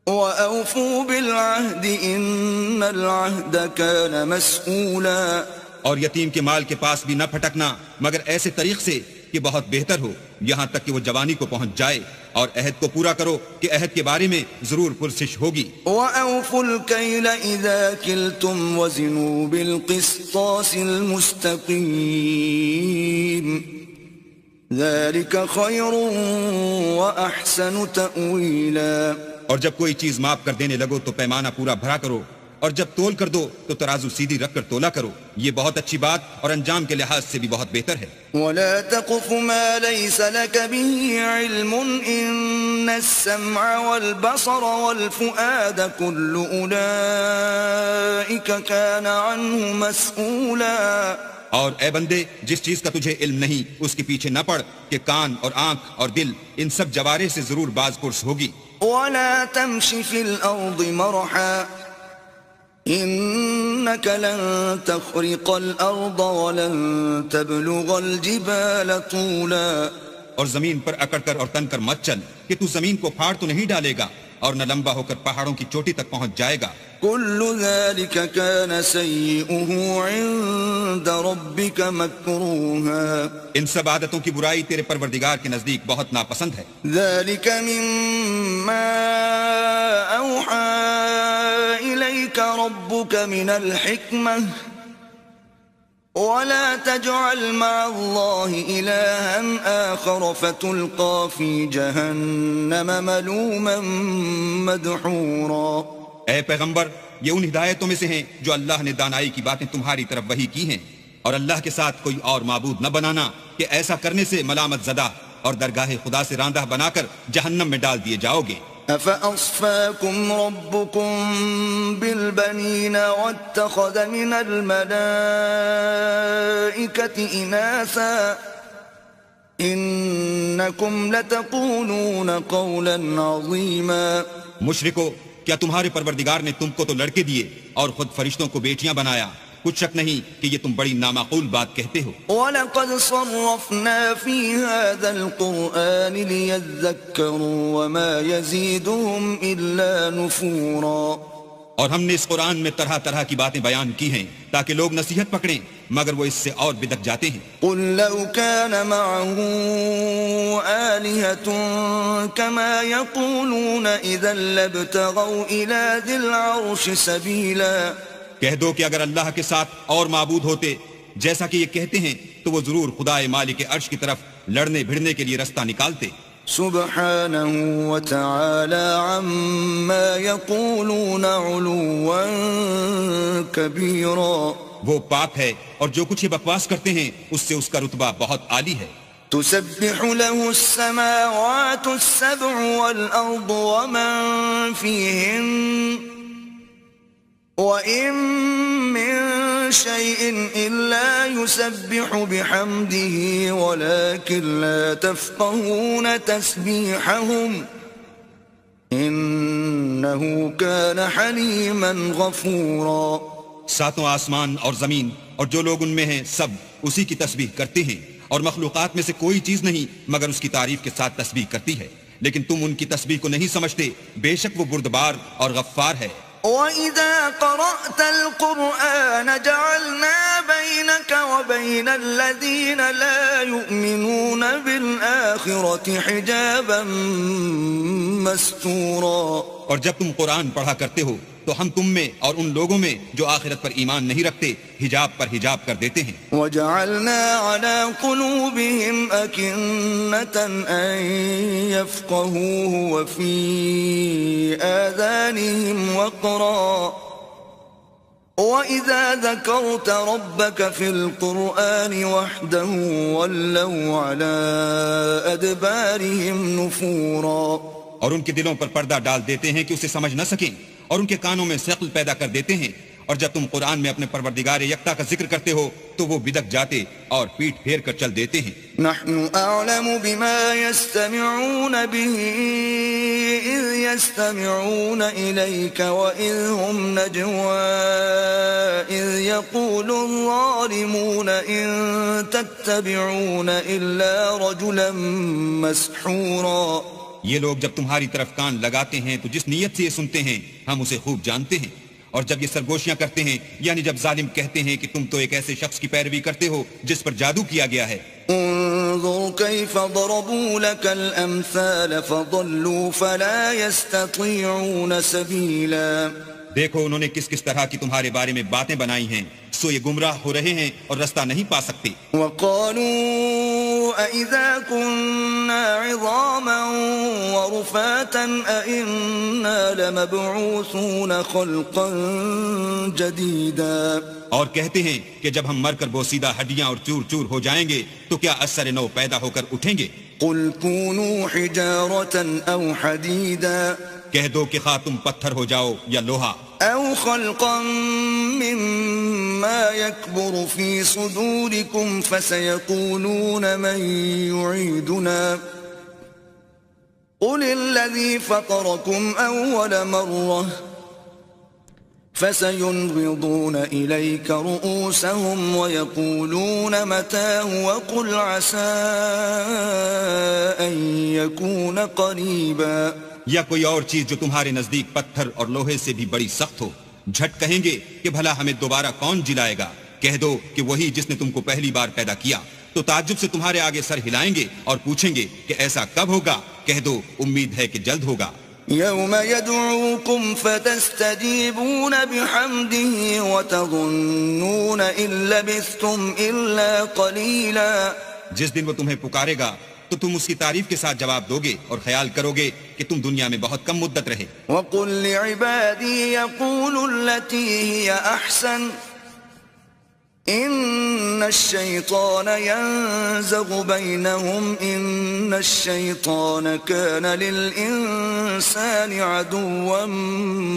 وأوفوا بالعهد إن العهد كان مسؤولا. اور یتیم کے مال کے پاس بھی نہ پھٹکنا مگر ایسے طریق سے کہ بہت بہتر ہو یہاں تک کہ وہ جوانی کو پہنچ جائے اور عہد کو پورا کرو کہ عہد کے بارے میں ضرور پرسش ہوگی. وَأَوْفُوا الْكَيْلَ إِذَا كِلْتُمْ وَزِنُوا بِالْقِسْطَاسِ الْمُسْتَقِيمِ ذَلِكَ خَيْرٌ وَأَحْسَنُ تَأْوِيلًا. اور جب کوئی چیز ماپ کر دینے لگو تو پیمانہ پورا بھرا کرو اور جب تول کر دو تو ترازو سیدھی رکھ کر تولا کرو. یہ بہت اچھی بات اور انجام کے لحاظ سے بھی بہت بہتر ہے. ولا تقف ما ليس لك به علم إن السمع والبصر والفؤاد كل أولئك كان عنه مسؤولا. اور اے بندے جس چیز کا تجھے علم نہیں اس کے پیچھے نہ پڑ کہ کان اور آنکھ اور دل ان سب جوارے سے ضرور باز پرس ہوگی. ولا تمش في الأرض مرحا إنك لن تخرق الأرض ولن تبلغ الجبال طولا. اور زمین پر اکڑ کر اور تن کر مت چل کہ تو زمین کو پھاڑ تو نہیں ڈالے گا اور نہ لمبا ہو کر پہاڑوں کی چوٹی تک پہنچ جائے گا. كل ذلك كان سيئه عند ربك مكروها. ان سب عادتوں کی برائی تیرے پروردگار کے نزدیک بہت ناپسند ہے. ذلك مما أوحى إليك ربك من الحكمة ولا تجعل مع الله إلها آخر فتلقى في جهنم ملوما مدحورا. اے پیغمبر، یہ ان ہدایتوں میں سے ہیں جو اللہ نے دانائی کی باتیں تمہاری طرف وحی کی ہیں، اور اللہ کے ساتھ کوئی اور معبود نہ بنانا کہ ایسا کرنے سے ملامت زدہ اور درگاہ خدا سے راندہ بنا کر جہنم میں ڈال دیے جاؤ گے. أفأصفاكم ربكم بالبنين واتخذ من الملائكة إناثا إنكم لتقولون قولا عظيما. مشرکو، کیا تمہارے پروردگار نے تم کو تو لڑکے دیے اور خود فرشتوں کو بیٹیاں بنایا؟ کچھ شک نہیں کہ یہ تم بڑی نامعقول بات کہتے ہو. وَلَقَدْ صَرَّفْنَا فِي هَذَا الْقُرْآنِ لِيَذَّكَّرُوا وَمَا يَزِيدُهُمْ إِلَّا نُفُورًا. اور ہم نے اس قرآن میں طرح طرح کی باتیں بیان کی ہیں تاکہ لوگ نصیحت پکڑیں، مگر وہ اس سے اور بدک جاتے ہیں. قُلْ لَوْ كَانَ مَعَهُ آلِهَةٌ كَمَا يَقُولُونَ إِذًا لَابْتَغَوْا إِلَى ذِي الْعَرْشِ سَبِيلًا. کہہ دو کہ اگر اللہ کے ساتھ اور معبود ہوتے جیسا کہ یہ کہتے ہیں تو وہ ضرور خدائے مالک عرش کی طرف لڑنے بھڑنے کے لیے رستہ نکالتے. سبحانه وتعالى عما يقولون علوا كبيرا. وہ پاک ہے اور جو کچھ یہ بکواس کرتے ہیں اس سے اس کا رتبہ بہت عالی ہے. تسبح له السماوات السبع والأرض ومن فيهن وَإِن مِّن شَيْءٍ إِلَّا يُسَبِّحُ بِحَمْدِهِ وَلَكِن لَّا تَفْقَهُونَ تَسْبِيحَهُمْ إِنَّهُ كَانَ حَلِيمًا غَفُورًا. ساتوں آسمان اور زمین اور جو لوگ ان میں ہیں سب اسی کی تسبیح کرتے ہیں، اور مخلوقات میں سے کوئی چیز نہیں مگر اس کی تعریف کے ساتھ تسبیح کرتی ہے، لیکن تم ان کی تسبیح کو نہیں سمجھتے. بے شک وہ بردبار اور غفار ہے. وَإِذَا قَرَأْتَ الْقُرْآنَ جَعَلْنَا بَيْنَكَ وَبَيْنَ الَّذِينَ لَا يُؤْمِنُونَ بِالْآخِرَةِ حِجَابًا مَسْتُورًا. اور جب تم قرآن پڑھا کرتے ہو تو ہم تم میں اور ان لوگوں میں جو آخرت پر ایمان نہیں رکھتے حجاب پر حجاب کر دیتے ہیں. وَجَعَلْنَا عَلَى قُلُوبِهِمْ أَكِنَّةً أَن يَفْقَهُوهُ وَفِي آذَانِهِمْ وَقْرًا وَإِذَا ذَكَرْتَ رَبَّكَ فِي الْقُرْآنِ وَحْدَهُ وَلَّوْا عَلَى أَدْبَارِهِمْ نُفُورًا. اور ان کے دلوں پر پردہ ڈال دیتے ہیں کہ اسے سمجھ نہ سکیں، اور ان کے کانوں میں ثقل پیدا کر دیتے ہیں، اور جب تم قرآن میں اپنے پروردگار یکتا کا ذکر کرتے ہو تو وہ بدک جاتے اور پیٹ پھیر کر چل دیتے ہیں. نحن أعلم بما يستمعون به إذ يستمعون إليك وإذ هم نجوى إذ يقول الظالمون إن تتبعون إلا رجلا مسحورا. یہ لوگ جب تمہاری طرف کان لگاتے ہیں تو جس نیت سے یہ سنتے ہیں ہم اسے خوب جانتے ہیں، اور جب یہ سرگوشیاں کرتے ہیں یعنی جب ظالم کہتے ہیں کہ تم تو ایک ایسے شخص کی پیروی کرتے ہو جس پر جادو کیا گیا ہے. انظر كيف ضربوا لك الأمثال فضلوا فلا يستطيعون سبيلا. دیکھو انہوں نے کس کس طرح کی تمہارے بارے میں باتیں بنائی ہیں، سو یہ گمراہ ہو رہے ہیں اور رستہ نہیں پا سکتے. وقالوا أإذا كنا عظاما ورفاتا أإنا لمبعوثون خلقا جديدا. اور کہتے ہیں کہ جب ہم مر کر بوسیدہ ہڈیاں اور چور چور ہو جائیں گے تو کیا اثر نو پیدا ہو کر اٹھیں گے. قل كونوا حجارة أو حديدا. کہہ دو کہ خواہ تم پتھر ہو جاؤ یا لوہا. أو خلقا مما يكبر في صدوركم فسيقولون من يعيدنا قل الذي فطركم أول مرة فسينغضون إليك رؤوسهم ويقولون متى وقل عسى أن يكون قريبا. یا کوئی اور چیز جو تمہارے نزدیک پتھر اور لوہے سے بھی بڑی سخت ہو. جھٹ کہیں گے کہ بھلا ہمیں دوبارہ کون جلائے گا؟ کہہ دو کہ وہی جس نے تم کو پہلی بار پیدا کیا. تو تعجب سے تمہارے آگے سر ہلائیں گے اور پوچھیں گے کہ ایسا کب ہوگا؟ کہہ دو امید ہے کہ جلد ہوگا. يوم يدعوكم فتستجيبون بحمده وتظنون إن لبثتم إلا قليلا. جس دن وہ تمہیں پکارے گا تو تم اس کی تعریف کے ساتھ جواب دو گے اور خیال کرو گے کہ تم دنیا میں بہت کم مدت رہے. وقل لعبادي يقولوا التي هي أحسن إن الشيطان ينزغ بينهم إن الشيطان كان للإنسان عدوا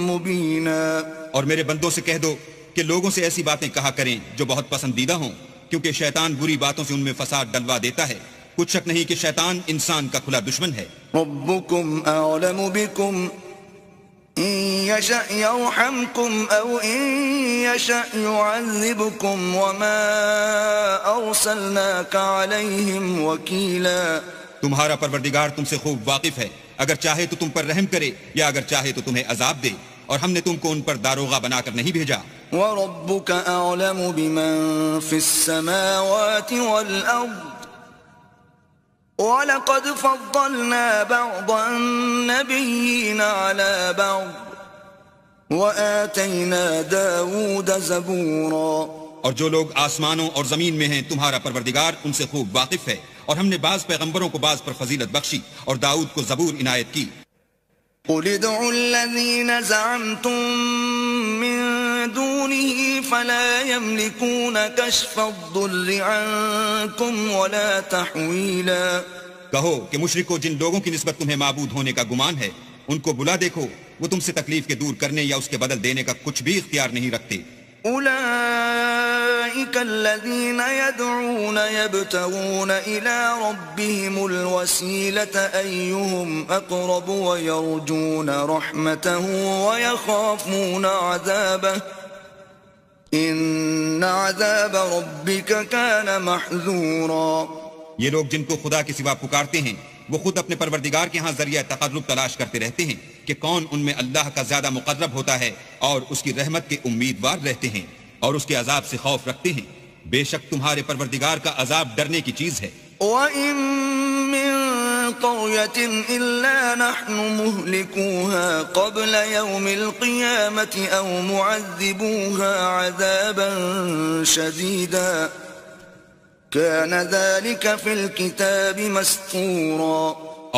مبينا. اور میرے بندوں سے کہہ دو کہ لوگوں سے ایسی باتیں کہا کریں جو بہت پسندیدہ ہوں، کیونکہ شیطان بری باتوں سے ان میں فساد ڈلوا دیتا ہے. کچھ شک نہیں کہ شیطان انسان کا کھلا دشمن ہے. ربكم أعلم بكم إن يشأ يرحمكم أو إن يشأ يعذبكم وما أرسلناك عليهم وكيلا. تمہارا پروردگار تم سے خوب واقف ہے، اگر چاہے تو تم پر رحم کرے یا اگر چاہے تو تمہیں عذاب دے، اور ہم نے تم کو ان پر داروغہ بنا کر نہیں بھیجا. وربك أعلم بمن في السماوات والأرض وَلَقَدْ فَضَّلْنَا بَعْضَ النَّبِيِّينَ عَلَى بَعْضٍ وَآتَيْنَا دَاوُودَ زَبُورًا. اور جو لوگ آسمانوں اور زمین میں ہیں تمہارا پروردگار ان سے خوب واقف ہے، اور ہم نے بعض پیغمبروں کو بعض پر فضیلت بخشی اور داؤد کو زبور عنایت کی. قُلِ ادْعُوا الَّذِينَ زَعَمْتُم مِّن دُونِهِ فَلَا يَمْلِكُونَ كَشْفَ الضُّرِّ عَنكُمْ وَلَا تَحْوِيلًا. کہو کہ مشرکو جن لوگوں کی نسبت تمہیں معبود ہونے کا گمان ہے ان کو بلا دیکھو، وہ تم سے تکلیف کے دور کرنے یا اس کے بدل دینے کا کچھ بھی اختیار نہیں رکھتے. أولئك الذين يدعون يبتغون إلى ربهم الوسيلة أيهم أقرب ويرجون رحمته ويخافون عذابه إن عذاب ربك كان محذورا. یہ لوگ جن کو خدا کے سوا پکارتے ہیں وہ خود اپنے پروردگار کے ہاں ذریعہ تقرب تلاش کرتے رہتے ہیں کہ کون ان میں اللہ کا زیادہ مقرب ہوتا ہے اور اس کی رحمت کے امیدوار رہتے ہیں اور اس کے عذاب سے خوف رکھتے ہیں. بے شک تمہارے پروردگار کا عذاب ڈرنے کی چیز ہے. وَإِن مِّن قَرْيَةٍ إِلَّا نَحْنُ مُهْلِكُوهَا قَبْلَ يَوْمِ الْقِيَامَةِ أَوْ مُعَذِّبُوهَا عَذَابًا شَدِيدًا كَانَ ذَلِكَ فِي الْكِتَابِ مَسْطُورًا.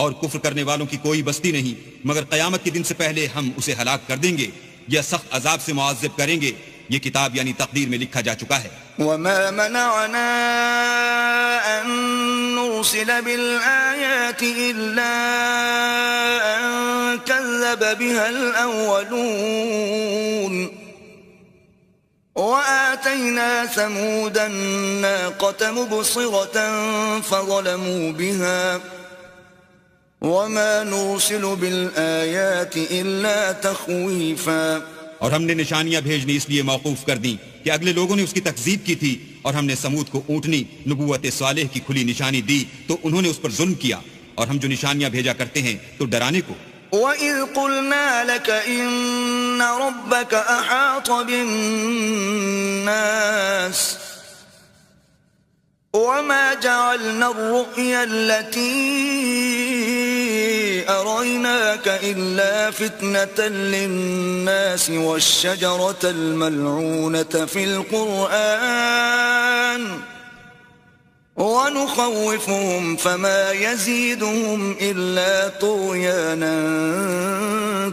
اور کفر کرنے والوں کی کوئی بستی نہیں مگر قیامت کے دن سے پہلے ہم اسے ہلاک کر دیں گے یا سخت عذاب سے معذب کریں گے. یہ کتاب یعنی تقدیر میں لکھا جا چکا ہے. وَمَا مَنَعَنَا أَن نُرْسِلَ بِالْآيَاتِ إِلَّا أَن كَذَّبَ بِهَا الْأَوَّلُونَ وَآتَيْنَا ثَمُودَ النَّاقَةَ مُبْصِرَةً فَظَلَمُوا بِهَا وَمَا نُرْسِلُ بِالْآيَاتِ إِلَّا تَخْوِيفًا. اور ہم نے نشانیاں بھیجنی اس لیے موقوف کر دیں کہ اگلے لوگوں نے اس کی تکذیب کی تھی، اور ہم نے سمود کو اونٹنی نبوت صالح کی کھلی نشانی دی تو انہوں نے اس پر ظلم کیا، اور ہم جو نشانیاں بھیجا کرتے ہیں تو ڈرانے کو. وَإِذْ قُلْنَا لَكَ إِنَّ رَبَّكَ أَحَاطَ بِالنَّاسِ وَمَا جَعَلْنَا الرُّؤْيَا الَّتِي أَرَيْنَاكَ إِلَّا فِتْنَةً لِلنَّاسِ وَالشَّجَرَةَ الْمَلْعُونَةَ فِي الْقُرْآنِ وَنُخَوِّفُهُمْ فَمَا يَزِيدُهُمْ إِلَّا طُغْيَانًا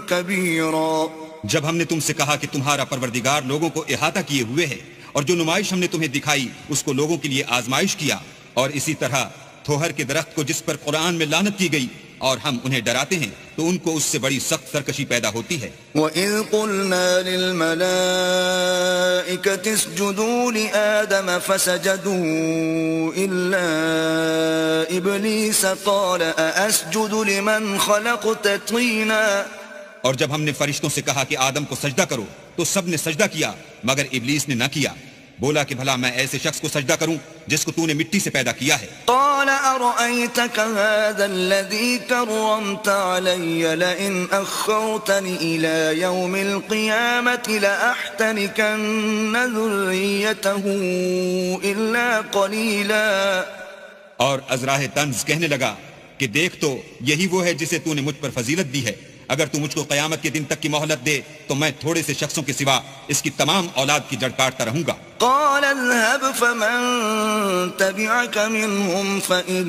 كَبِيرًا. جب ہم نے تم سے کہا کہ تمہارا پروردگار لوگوں کو احاطہ کیے ہوئے ہے اور جو نمائش ہم نے تمہیں دکھائی اس کو لوگوں کے لیے آزمائش کیا، اور اسی طرح تھوہر کے درخت کو جس پر قرآن میں لعنت کی گئی اور ہم انہیں ڈراتے ہیں تو ان کو اس سے بڑی سخت سرکشی پیدا ہوتی ہے. وَإِذْ قُلْنَا لِلْمَلَائِكَةِ اسْجُدُوا لِآدَمَ فَسَجَدُوا إِلَّا إِبْلِيسَ قَالَ أَأَسْجُدُ لِمَنْ خَلَقْتَ طِينًا. اور جب ہم نے فرشتوں سے کہا کہ آدم کو سجدہ کرو تو سب نے سجدہ کیا مگر ابلیس نے نہ کیا. بولا کہ بھلا میں ایسے شخص کو سجدہ کروں جس کو تو نے مٹی سے پیدا کیا ہے. قال أرأيتك هذا الذي كرمت علي لئن أخرتني إلى يوم القيامة لأحتنكن ذريته إلا قليلا. اور ازراہ طنز کہنے لگا کہ دیکھ تو یہی وہ ہے جسے تو نے مجھ پر فضیلت دی ہے. اگر تو مجھ کو قیامت کے دن تک کی مہلت دے تو میں تھوڑے سے شخصوں کے سوا اس کی تمام اولاد کی جڑ کاٹتا رہوں گا. قال اذهب فمن تبعك منهم فإن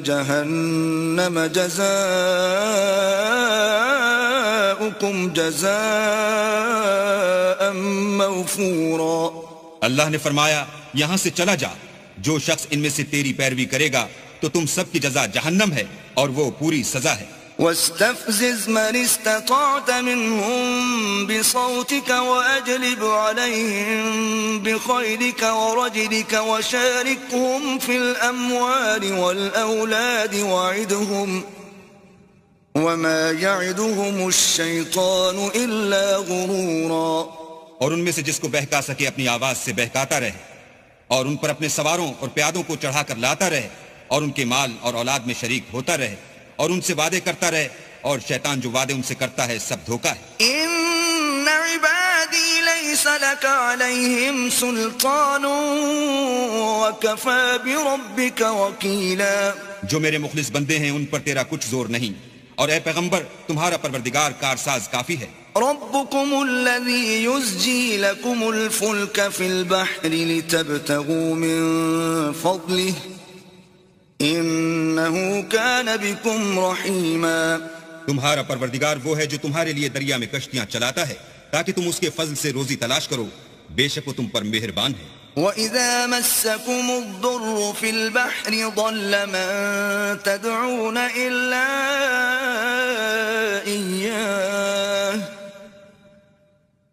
جهنم جزاؤكم جزاء موفورا. اللہ نے فرمایا یہاں سے چلا جا، جو شخص ان میں سے تیری پیروی کرے گا تو تم سب کی جزا جہنم ہے اور وہ پوری سزا ہے. واستفزز من استطعت منهم بصوتك وأجلب عليهم بخيلك ورجلك وشاركهم في الأموال والأولاد وعدهم وما يعدهم الشيطان إلا غرورا. اور ان میں سے جس کو بہکا سکے اپنی آواز سے بہکاتا رہے اور ان پر اپنے سواروں اور پیادوں کو چڑھا کر لاتا رہے اور ان کے مال اور اولاد میں شریک ہوتا رہے اور ان سے وعدے کرتا رہے، اور شیطان جو وعدے ان سے کرتا ہے سب دھوکا ہے. ان عبادی لیس لک علیہم سلطان وکفى بربک وکیلا. جو میرے مخلص بندے ہیں ان پر تیرا کچھ زور نہیں، اور اے پیغمبر تمہارا پروردگار کارساز کافی ہے. ربکم الذی یزجی لکم الفلک فی البحر لتبتغوا من فضلہ انہو کان بکم رحیما. تمہارا پروردگار وہ ہے جو تمہارے لیے دریا میں کشتیاں چلاتا ہے تاکہ تم اس کے فضل سے روزی تلاش کرو، بے شک وہ تم پر مہربان ہے. وَإِذَا مَسَّكُمُ الضُّرُّ فِي الْبَحْرِ ضَلَّ مَن تَدْعُونَ إِلَّا إِيَّاهُ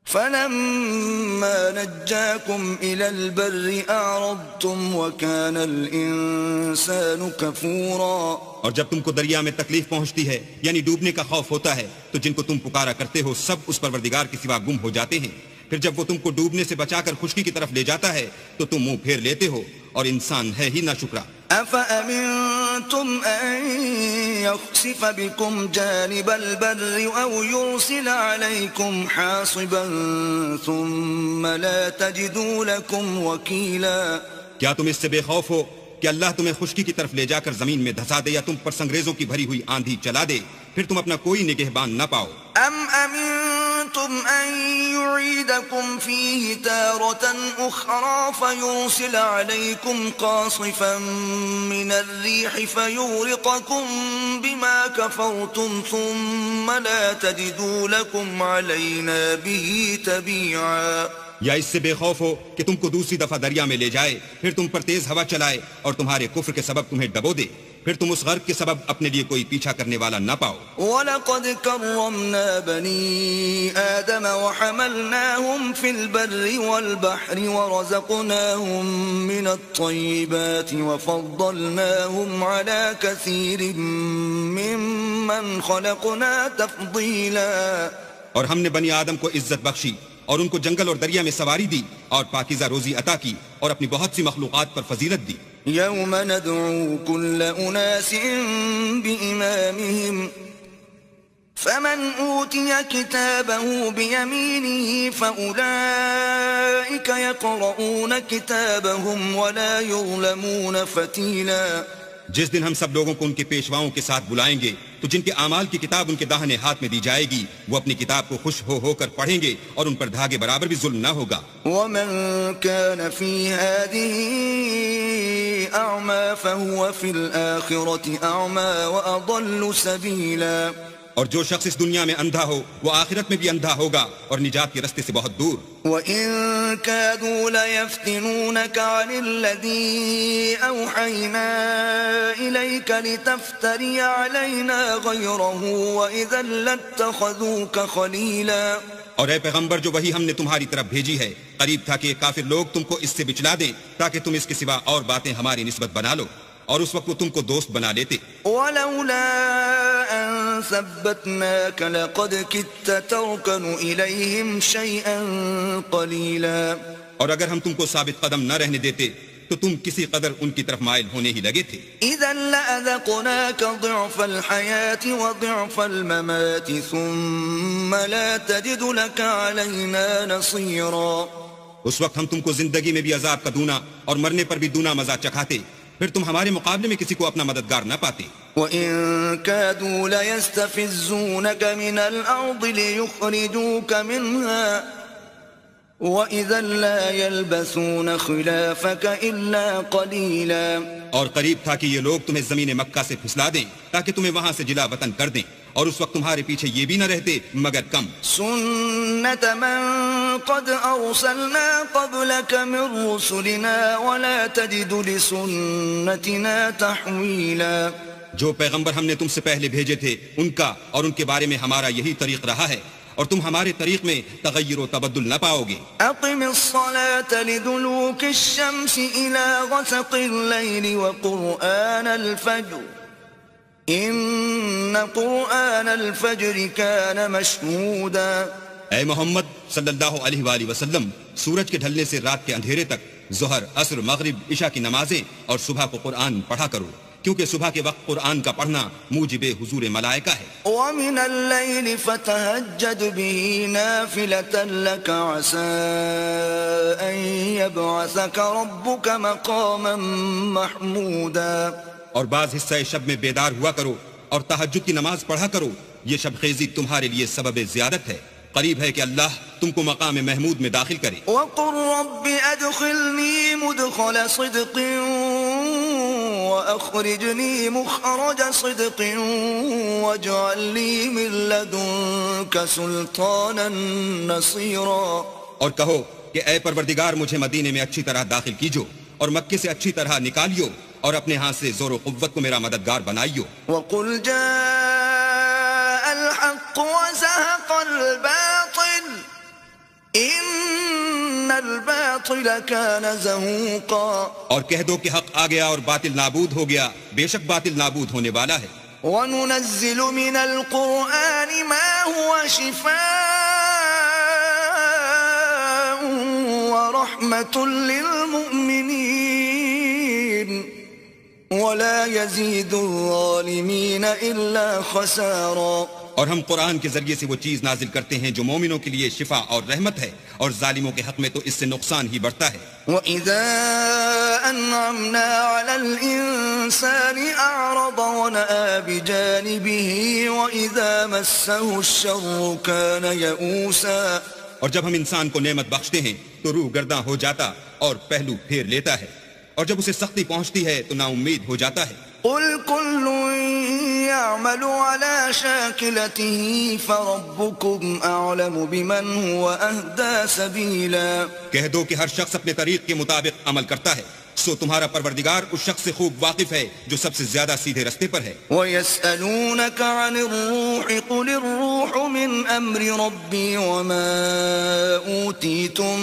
فَلَمَّا نَجَّاكُمْ إِلَى الْبَرِّ أَعْرَضْتُمْ وَكَانَ الْإِنسَانُ كَفُورًا. اور جب تم کو دریا میں تکلیف پہنچتی ہے یعنی ڈوبنے کا خوف ہوتا ہے تو جن کو تم پکارا کرتے ہو سب اس پروردگار کے سوا گم ہو جاتے ہیں. پھر جب وہ تم کو ڈوبنے سے بچا کر خشکی کی طرف لے جاتا ہے تو تم منہ پھیر لیتے ہو، اور انسان ہے ہی ناشکرا. أَفَأَمِنْتُمْ أَنْ يَخْسِفَ بِكُمْ جَانِبَ الْبَرِّ أَوْ يُرْسِلَ عَلَيْكُمْ حَاصِبًا ثُمَّ لَا تَجِدُوا لَكُمْ وَكِيلًا. کیا تم اس سے بے خوف ہو کہ اللہ تمہیں خشکی کی طرف لے جا کر زمین میں دھسا دے یا تم پر سنگریزوں کی بھری ہوئی آندھی چلا دے، پھر تم اپنا کوئی نگہبان نہ پاؤ. أَمْ أَمِنْتُمْ أَنْ يُعِيدَكُمْ فِيهِ تَارَةً أُخْرَى فَيُرْسِلَ عَلَيْكُمْ قَاصِفًا مِنَ الرِّيحِ فَيُغْرِقَكُمْ بِمَا كَفَرْتُمْ ثُمَّ لَا تَجِدُوا لَكُمْ عَلَيْنَا بِهِ تَبِيعًا. یا اس سے بے خوف ہو کہ تم کو دوسری دفعہ دریا میں لے جائے، پھر تم پر تیز ہوا چلائے اور تمہارے کفر کے سبب تمہیں ڈبو دے، پھر تم اس غرق کے سبب اپنے لیے کوئی پیچھا کرنے والا نہ پاؤ. وَلَقَدْ كَرَّمْنَا بَنِي آدَمَ وَحَمَلْنَاهُمْ فِي الْبَرِّ وَالْبَحْرِ وَرَزَقْنَاهُمْ مِنَ الطَّيِّبَاتِ وَفَضَّلْنَاهُمْ عَلَى كَثِيرٍ مِّمَّنْ خَلَقْنَا تَفْضِيلًا. اور ہم نے بنی آدم کو عزت بخشی اور ان کو جنگل اور دریا میں سواری دی اور پاکیزہ روزی عطا کی اور اپنی بہت سی مخلوقات پر فضیلت دی. یوم ندعو کل اناس بإمامهم فمن اوتی کتابه بیمینه فأولئک یقرؤون کتابهم ولا یظلمون فتیلا. جس دن ہم سب لوگوں کو ان کے پیشواؤں کے ساتھ بلائیں گے تو جن کے اعمال کی کتاب ان کے داہنے ہاتھ میں دی جائے گی وہ اپنی کتاب کو خوش ہو کر پڑھیں گے اور ان پر دھاگے برابر بھی ظلم نہ ہوگا. ومن كان في هذه أعمى فهو في الآخرة أعمى وأضل سبيلا. اور جو شخص اس دنیا میں اندھا ہو وہ آخرت میں بھی اندھا ہوگا اور نجات کے رستے سے بہت دور. وَإِن كَادُوا لَيَفْتِنُونَكَ عَنِ الَّذِي أَوْحَيْنَا إِلَيْكَ لِتَفْتَرِيَ عَلَيْنَا غَيْرَهُ وَإِذًا لَاتَّخَذُوكَ خَلِيلًا. اور اے پیغمبر جو وہی ہم نے تمہاری طرف بھیجی ہے قریب تھا کہ یہ کافر لوگ تم کو اس سے بچلا دیں تاکہ تم اس کے سوا اور باتیں ہماری نسبت بنا لو، اور اس وقت وہ تم کو دوست بنا لیتے. وَلَوْلَا أَن ثَبَّتْنَاكَ لَقَدْ كِدتَّ تَرْكَنُ إِلَيْهِمْ شَيْئًا قَلِيلًا. اور اگر ہم تم کو ثابت قدم نہ رہنے دیتے تو تم کسی قدر ان کی طرف مائل ہونے ہی لگے تھے. إِذًا لَأَذَقْنَاكَ ضِعْفَ الْحَيَاةِ وَضِعْفَ الْمَمَاتِ ثُمَّ لَا تَجِدُ لَكَ عَلَيْنَا نَصِيرًا. اس وقت ہم تم کو زندگی میں بھی عذاب کا دونا اور مرنے پر بھی دونا مزہ چکھاتے، پھر تم ہمارے مقابلے میں کسی کو اپنا مددگار نہ پاتے. وَإِن كَادُوا لَيَسْتَفِزُّونَكَ مِنَ الْأَرْضِ لِيُخْرِجُوكَ مِنْهَا وَإِذًا لَا يَلْبَثُونَ خِلَافَكَ إِلَّا قَلِيلًا. اور قریب تھا کہ یہ لوگ تمہیں زمین مکہ سے پھسلا دیں تاکہ تمہیں وہاں سے جلا وطن کر دیں، اور اس وقت تمہارے پیچھے یہ بھی نہ رہتے مگر کم. سُنَّةَ مَن قَدْ أَرْسَلْنَا قَبْلَكَ مِن رُّسُلِنَا وَلَا تَجِدُ لِسُنَّتِنَا تَحْوِيلًا. جو پیغمبر ہم نے تم سے پہلے بھیجے تھے ان کا اور ان کے بارے میں ہمارا یہی طریق رہا ہے، اور تم ہمارے طریق میں تغیر و تبدل نہ پاؤ گے. أقم الصلاة لدلوك الشمس إلى غسق الليل وقرآن الفجر إن قرآن الفجر كان مشهودا. اے محمد صلی اللہ علیہ وآلہ وسلم، سورج کے ڈھلنے سے رات کے اندھیرے تک ظہر، عصر، مغرب، عشاء کی نمازیں اور صبح کو قرآن پڑھا کرو، کیونکہ صبح کے وقت قرآن کا پڑھنا موجب حضور ملائکہ ہے. ومن الليل فتهجد به نافلة لك عسى أن يبعثك ربك مقاما محمودا. اور بعض حصہ شب میں بیدار ہوا کرو اور تہجد کی نماز پڑھا کرو، یہ شب خیزی تمہارے لیے سبب زیادت ہے، قریب ہے کہ اللہ تم کو مقام محمود میں داخل کرے. وقل رب ادخلني مدخل صدق وأخرجني مخرج صدق واجعل لي من لدنك سلطانا نصيرا. اور کہو کہ اے پروردگار مجھے مدینے میں اچھی طرح داخل کیجو اور مکے سے اچھی طرح نکالیو اور اپنے ہاتھ سے زور و قوت کو میرا مددگار بنائیو. وقل جاء الحق وزهق الباطل ان الباطل كان زهوقا. اور کہہ دو کہ حق آ گیا اور باطل نابود ہو گیا، بے شک باطل نابود ہونے والا ہے. وَنُنَزِّلُ مِنَ الْقُرْآنِ مَا هُوَ شِفَاءٌ وَرَحْمَةٌ لِّلْمُؤْمِنِينَ وَلَا يَزِيدُ الظَّالِمِينَ إِلَّا خَسَارًا. اور ہم قرآن کے ذریعے سے وہ چیز نازل کرتے ہیں جو مومنوں کے لیے شفا اور رحمت ہے، اور ظالموں کے حق میں تو اس سے نقصان ہی بڑھتا ہے. وَإِذَا أَنْعَمْنَا عَلَى الْإِنسَانِ أَعْرَضَ وَنَأَىٰ بِجَانِبِهِ وَإِذَا مَسَّهُ الشَّرُّ كَانَ يَئُوسًا. اور جب ہم انسان کو نعمت بخشتے ہیں تو روح گرداں ہو جاتا اور پہلو پھیر لیتا ہے، اور جب اسے سختی پہنچتی ہے تو نا امید ہو جاتا ہے. قل كل يعمل على شاكلته فربكم أعلم بمن هو أهدى سبيلا. کہہ دو کہ ہر شخص اپنے طریق کے مطابق عمل کرتا ہے، سو تمہارا پروردگار اس شخص سے خوب واقف ہے جو سب سے زیادہ سیدھے رستے پر ہے. وَيَسْأَلُونَكَ عَنِ الرُّوحِ قُلِ الرُّوحُ مِنْ أَمْرِ رَبِّي وَمَا أُوتِيتُم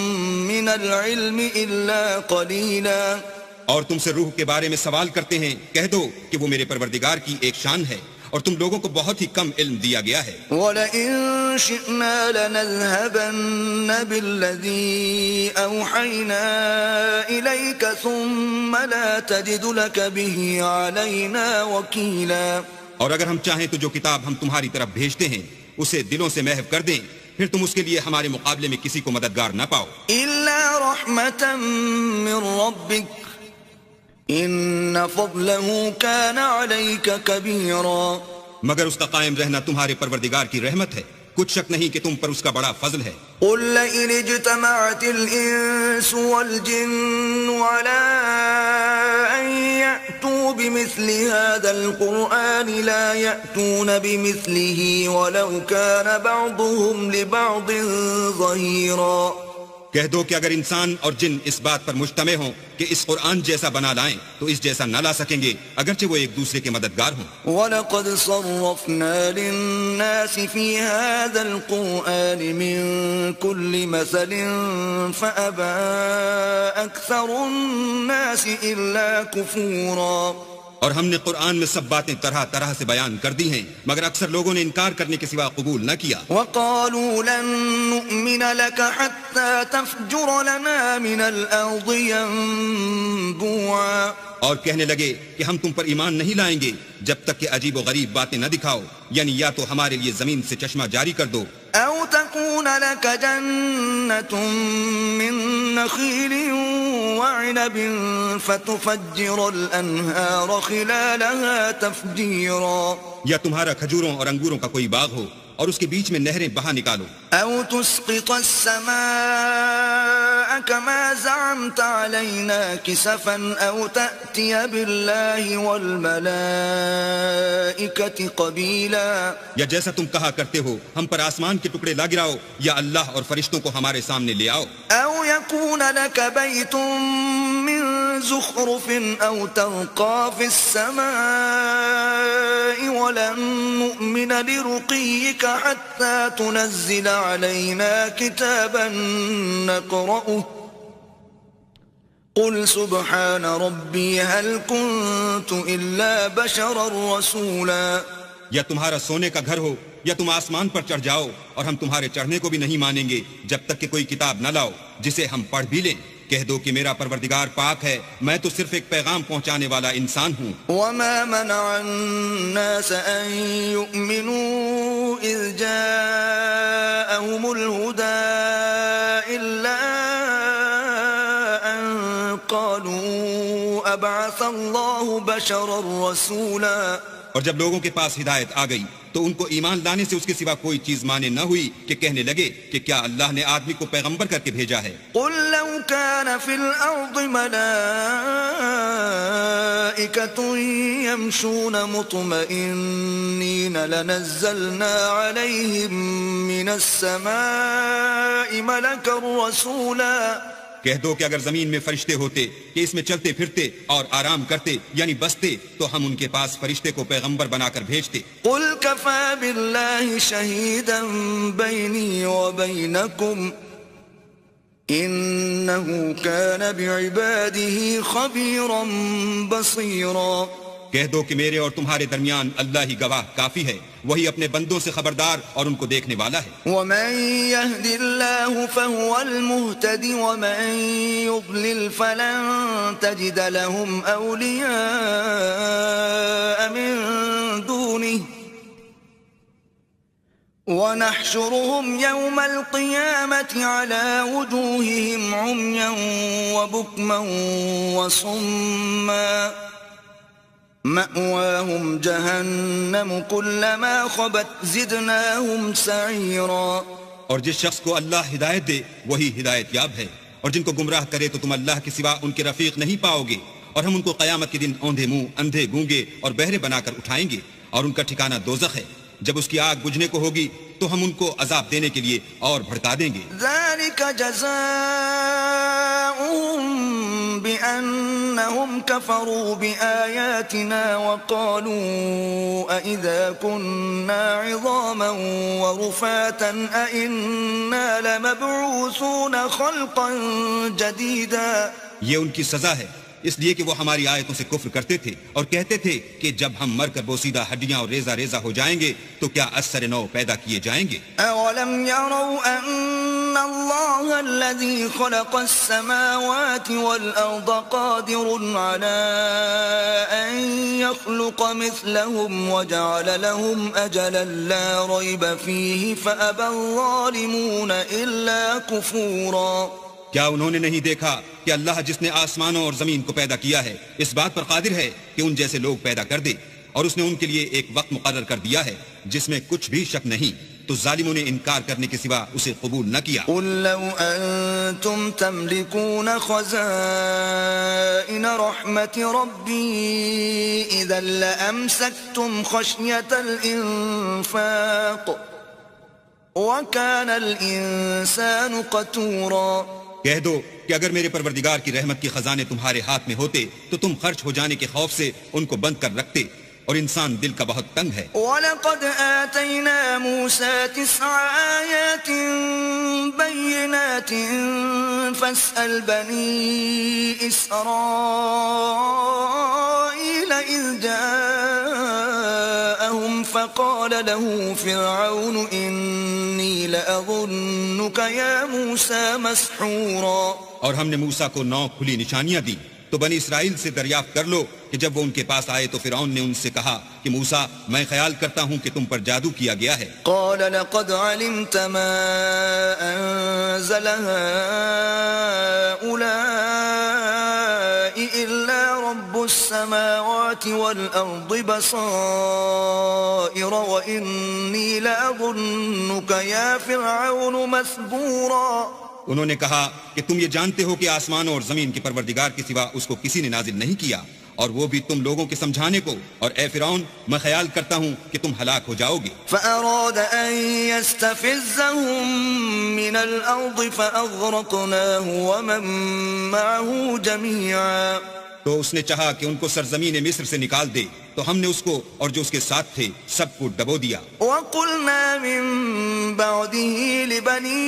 مِّنَ الْعِلْمِ إِلَّا قَلِيلًا. اور تم سے روح کے بارے میں سوال کرتے ہیں، کہہ دو کہ وہ میرے پروردگار کی ایک شان ہے اور تم لوگوں کو بہت ہی کم علم دیا گیا ہے. وَلَئِن شِئْنَا لَنَذْهَبَنَّ بِالَّذِي أَوْحَيْنَا إِلَيْكَ ثُمَّ لَا تَجِدُ لَكَ بِهِ عَلَيْنَا وَكِيلًا. اور اگر ہم چاہیں تو جو کتاب ہم تمہاری طرف بھیجتے ہیں اسے دلوں سے محو کر دیں، پھر تم اس کے لیے ہمارے مقابلے میں کسی کو مددگار نہ پاؤ. إِلَّا رَحْمَةً مِّن رَّبِّكَ إِنَّ فَضْلَهُ كَانَ عَلَيْكَ كَبِيرًا. مگر اس کا قائم رہنا تمہارے پروردگار کی رحمت ہے، کچھ شک نہیں کہ تم پر اس کا بڑا فضل ہے. قل لئن اجتمعت الإنس والجن على أن يأتوا بمثل هذا القرآن لا يأتون بمثله ولو كان بعضهم لبعض ظهيرا. کہہ دو کہ اگر انسان اور جن اس بات پر مجتمع ہوں کہ اس قرآن جیسا بنا لائیں تو اس جیسا نہ لا سکیں گے اگرچہ وہ ایک دوسرے کے مددگار ہوں. وَلَقَدْ صَرَّفْنَا لِلنَّاسِ فِي هَذَا الْقُرْآنِ مِنْ كُلِّ مَثَلٍ فَأَبَى أَكْثَرُ النَّاسِ إِلَّا كُفُورًا. اور ہم نے قرآن میں سب باتیں طرح طرح سے بیان کر دی ہیں مگر اکثر لوگوں نے انکار کرنے کے سوا قبول نہ کیا. وَقَالُوا لَن نُؤْمِنَ لَكَ حَتَّى تَفْجُرَ لَنَا مِنَ الْأَرْضِ يَنبُوعًا. اور کہنے لگے کہ ہم تم پر ایمان نہیں لائیں گے جب تک کہ عجیب و غریب باتیں نہ دکھاؤ، یعنی یا تو ہمارے لیے زمین سے چشمہ جاری کر دو أَوْ تَكُونَ لَكَ جَنَّةٌ مِّن نَخِيلٍ وَعِنَبٍ فَتُفَجِّرَ الْأَنْهَارَ خِلَالَهَا تَفْجِيرًا. یا تمہارا کھجوروں اور انگوروں کا کوئی باغ ہو اور اس کے بیچ میں نہریں بہا نکالو. أَوْ تُسْقِطَ السَّمَاءَ كَمَا زَعَمْتَ عَلَيْنَا كِسَفًا أَوْ تَأْتِيَ بِاللَّهِ وَالْمَلَائِكَةِ قَبِيلًا. یا جیسا تم کہا کرتے ہو ہم پر آسمان کے ٹکڑے لا گراؤ یا اللہ اور فرشتوں کو ہمارے سامنے لے آؤ. أَوْ يَكُونَ لَكَ بَيْتٌ مِّن زُخْرُفٍ أَوْ تَرْقَىٰ فِي السَّمَاءِ وَلَن نُّؤْمِنَ لِرُقِيِّكَ حَتَّىٰ تُنَزِّلَ عَلَيْنَا كِتَابًا نَّقْرَؤُهُ قُلْ سُبْحَانَ رَبِّي هَلْ كُنتُ إِلَّا بَشَرًا رَّسُولًا. یا تمہارا سونے کا گھر ہو یا تم آسمان پر چڑھ جاؤ اور ہم تمہارے چڑھنے کو بھی نہیں مانیں گے جب تک کہ کوئی کتاب نہ لاؤ جسے ہم پڑھ بھی لیں. کہہ دو کہ میرا پروردگار پاک ہے، میں تو صرف ایک پیغام پہنچانے والا انسان ہوں. وَمَا مَنَعَ النَّاسَ أَن يُؤْمِنُوا إِذْ جَاءَهُمُ الْهُدَىٰ إِلَّا أَن قَالُوا أَبْعَثَ اللَّهُ بَشَرًا رَّسُولًا. اور جب لوگوں کے پاس ہدایت آ گئی تو ان کو ایمان لانے سے اس کے سوا کوئی چیز مانے نہ ہوئی کہ کہنے لگے کہ کیا اللہ نے آدمی کو پیغمبر کر کے بھیجا ہے. قُل لَّوْ كَانَ فِي الْأَرْضِ مَلَائِكَةٌ يَمْشُونَ مُطْمَئِنِّينَ لَنَزَّلْنَا عَلَيْهِم مِّنَ السَّمَاءِ مَلَكًا رَّسُولًا. کہہ دو کہ اگر زمین میں فرشتے ہوتے کہ اس میں چلتے پھرتے اور آرام کرتے یعنی بستے تو ہم ان کے پاس فرشتے کو پیغمبر بنا کر بھیجتے. قُلْ كَفَىٰ بِاللَّهِ شَهِيدًا بَيْنِي وَبَيْنَكُمْ إِنَّهُ كَانَ بِعِبَادِهِ خَبِيرًا بَصِيرًا. کہہ دو کہ میرے اور تمہارے درمیان اللہ ہی گواہ کافی ہے، وہی اپنے بندوں سے خبردار اور ان کو دیکھنے والا ہے. وَمَن يَهْدِ اللَّهُ فَهُوَ الْمُهْتَدِ وَمَن يُضْلِلْ فَلَن تَجِدَ لَهُمْ أَوْلِيَاءَ مِن دُونِهِ وَنَحْشُرُهُمْ يَوْمَ الْقِيَامَةِ عَلَى وُجُوهِهِمْ عُمْيًا وَبُكْمًا وَصُمًّا مَأْوَاهُمْ جَهَنَّمُ كُلَّمَا خَبَتْ زِدْنَاهُمْ سَعِيرًا. اور جس شخص کو اللہ ہدایت دے وہی ہدایت یاب ہے، اور جن کو گمراہ کرے تو تم اللہ کے سوا ان کے رفیق نہیں پاؤ گے. اور ہم ان کو قیامت کے دن اوندھے منہ، اندھے گونگے اور بہرے بنا کر اٹھائیں گے، اور ان کا ٹھکانہ دوزخ ہے. جب اس کی آگ بجھنے کو ہوگی تو ہم ان کو عذاب دینے کے لیے اور بھڑکا دیں گے. ذَلِكَ جَزَاؤُهُم بِأَنَّهُمْ كَفَرُوا بِآيَاتِنَا وَقَالُوا أَإِذَا كُنَّا عِظَامًا وَرُفَاتًا أَإِنَّا لَمَبْعُوثُونَ خَلْقًا جَدِيدًا. یہ ان کی سزا ہے اس لیے کہ وہ ہماری آیتوں سے کفر کرتے تھے اور کہتے تھے کہ جب ہم مر کر بوسیدہ ہڈیاں اور ریزہ ریزہ ہو جائیں گے تو کیا از سر نو پیدا کیے جائیں گے. أَوَلَمْ يَرَوْا أَنَّ اللَّهَ الَّذِي خَلَقَ السَّمَاوَاتِ وَالْأَرْضَ قَادِرٌ عَلَىٰ أَن يَخْلُقَ مِثْلَهُمْ وَجَعَلَ لَهُمْ أَجَلًا لَّا رَيْبَ فِيهِ فَأَبَى الظَّالِمُونَ إِلَّا كُفُورًا. کیا انہوں نے نہیں دیکھا کہ اللہ جس نے آسمانوں اور زمین کو پیدا کیا ہے اس بات پر قادر ہے کہ ان جیسے لوگ پیدا کر دے، اور اس نے ان کے لیے ایک وقت مقرر کر دیا ہے جس میں کچھ بھی شک نہیں، تو ظالموں نے انکار کرنے کے سوا اسے قبول نہ کیا. قل لو أنتم تملكون خزائن رحمة ربي إذا لأمسكتم خشية الإنفاق وَكَانَ الْإِنسَانُ قَتُورًا. کہہ دو کہ اگر میرے پروردگار کی رحمت کے خزانے تمہارے ہاتھ میں ہوتے تو تم خرچ ہو جانے کے خوف سے ان کو بند کر رکھتے، اور انسان دل کا بہت تنگ ہے. وَلَقَدْ آتَيْنَا مُوسَى 9 آيَاتٍ بَيِّنَاتٍ فَاسْأَلْ بَنِي إِسْرَائِيلَ إِذْ جَاءَهُمْ فَقَالَ لَهُ فِرْعَوْنُ إِنِّي لَأَظُنُّكَ يَا مُوسَى مَسْحُورًا. اور ہم نے موسیٰ کو 9 کھلی نشانیاں دی. تو بنی اسرائیل سے دریافت کر لو کہ جب وہ ان کے پاس آئے تو فرعون نے ان سے کہا کہ موسیٰ میں خیال کرتا ہوں کہ تم پر جادو کیا گیا ہے. قال لقد علمت ما أنزل هؤلاء إلا رب السماوات والأرض بصائر وإني لأظنك يا فرعون مثبورا. انہوں نے کہا کہ تم یہ جانتے ہو کہ آسمانوں اور زمین کے پروردگار کے سوا اس کو کسی نے نازل نہیں کیا، اور وہ بھی تم لوگوں کے سمجھانے کو، اور اے فرعون میں خیال کرتا ہوں کہ تم ہلاک ہو جاؤ گے. فأراد أن يستفزهم من الأرض فأغرقناه ومن معه جميعا. تو اس نے چاہا کہ ان کو سرزمین مصر سے نکال دے، تو ہم نے اس کو اور جو اس کے ساتھ تھے سب کو ڈبو دیا. وَقُلْنَا مِن بَعْدِهِ لِبَنِي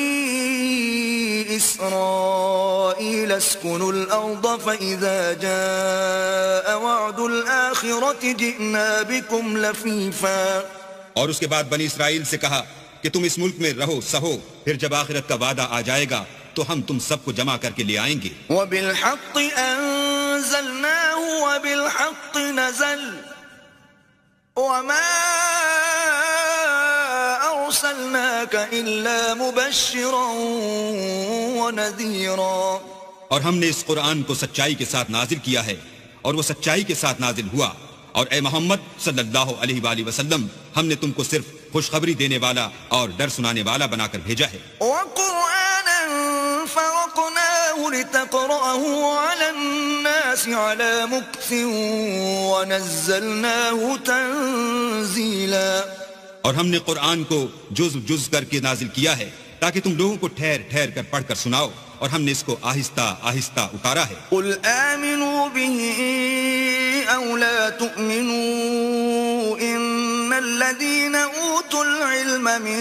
إِسْرَائِيلَ اسْكُنُوا الْأَرْضَ فَإِذَا جَاءَ وَعْدُ الْآخِرَةِ جِئْنَا بِكُمْ لَفِيفًا. اور اس کے بعد بنی اسرائیل سے کہا کہ تم اس ملک میں رہو سہو، پھر جب آخرت کا وعدہ آ جائے گا تو ہم تم سب کو جمع کر کے لے آئیں گے. وَبِالْحَقِّ أَنزَلْنَاهُ وَبِالْحَقِّ نَزَلَ وَمَا أَرْسَلْنَاكَ إِلَّا مُبَشِّرًا وَنَذِيرًا. اور ہم نے اس قرآن کو سچائی کے ساتھ نازل کیا ہے، اور وہ سچائی کے ساتھ نازل ہوا. اور اے محمد صلی اللہ علیہ وآلہ وسلم ہم نے تم کو صرف خوشخبری دینے والا اور ڈر سنانے والا بنا کر بھیجا ہے. وَقُرْآنًا فَرَقْنَاهُ لِتَقْرَأَهُ عَلَى النَّاسِ عَلَى مُكْثٍ وَنَزَّلْنَاهُ تَنزِيلًا. اور ہم نے قرآن کو جز جز کر کے نازل کیا ہے تاکہ تم لوگوں کو ٹھہر ٹھہر کر پڑھ کر سناؤ، اور ہم نے اس کو آہستہ آہستہ اتارا ہے. قُلْ آمِنُوا بِهِ أَوْ لَا تُؤْمِنُوا إِنَّ الَّذِينَ أُوتُوا الْعِلْمَ مِن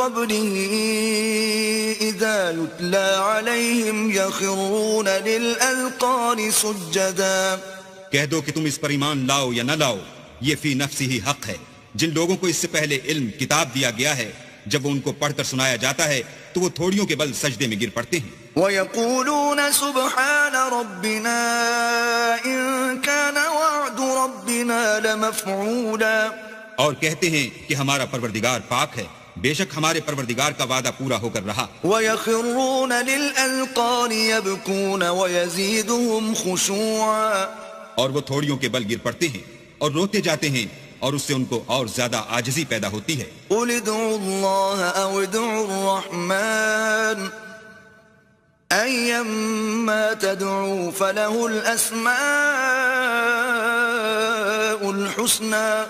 قَبْلِهِ إِذَا يُتْلَى عَلَيْهِمْ يَخِرُّونَ لِلْأَذْقَانِ سُجَّدًا. کہہ دو کہ تم اس پر ایمان لاؤ یا نہ لاؤ، یہ فی نفسی ہی حق ہے. جن لوگوں کو اس سے پہلے علم کتاب دیا گیا ہے، جب وہ ان کو پڑھ کر سنایا جاتا ہے تو وہ تھوڑیوں کے بل سجدے میں گر پڑتے ہیں. وَيَقُولُونَ سُبْحَانَ رَبِّنَا إِن كَانَ وَعْدُ رَبِّنَا لَمَفْعُولًا. اور کہتے ہیں کہ ہمارا پروردگار پاک ہے، بے شک ہمارے پروردگار کا وعدہ پورا ہو کر رہا. وَيَخِرُّونَ لِلْأَذْقَانِ يَبْكُونَ وَيَزِيدُهُمْ خُشُوعًا. اور وہ تھوڑیوں کے بل گر پڑتے ہیں اور روتے جاتے ہیں، اور اس سے ان کو اور زیادہ عاجزی پیدا ہوتی ہے. قُلِ ادْعُوا اللَّهَ أَوِ ادْعُوا الرَّحْمَٰنَ أَيَّمَّا تَدْعُوا فَلَهُ الْأَسْمَاءُ الْحُسْنَىٰ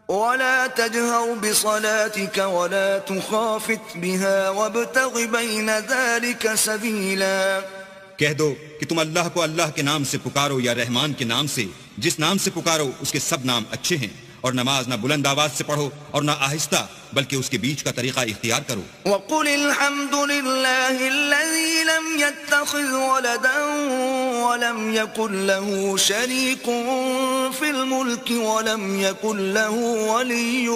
وَلَا تَجْهَرْ بِصَلَاتِكَ وَلَا تُخَافِتْ بِهَا وَابْتَغِ بَيْنَ ذَلِكَ سَبِيلًا. کہہ دو کہ تم اللہ کو اللہ کے نام سے پکارو یا رحمان کے نام سے، جس نام سے پکارو اس کے سب نام اچھے ہیں، اور نماز نہ بلند آواز سے پڑھو اور نہ آہستہ، بلکہ اس کے بیچ کا طریقہ اختیار کرو. وَقُلِ الْحَمْدُ لِلَّهِ الَّذِي لَمْ يَتَّخِذْ وَلَدًا وَلَمْ يَكُنْ لَهُ شَرِيكٌ فِي الْمُلْكِ وَلَمْ يَكُنْ لَهُ وَلِيٌّ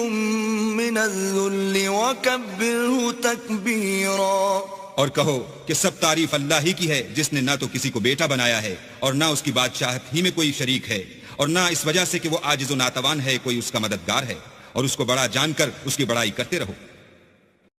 مِّنَ الذُّلِّ وَكَبِّرْهُ تَكْبِيرًا. اور کہو کہ سب تعریف اللہ ہی کی ہے، جس نے نہ تو کسی کو بیٹا بنایا ہے اور نہ اس کی بادشاہت ہی میں کوئی شریک ہے، اور نہ اس وجہ سے کہ وہ عاجز و ناتوان ہے کوئی اس کا مددگار ہے، اور اس کو بڑا جان کر اس کی بڑائی کرتے رہو.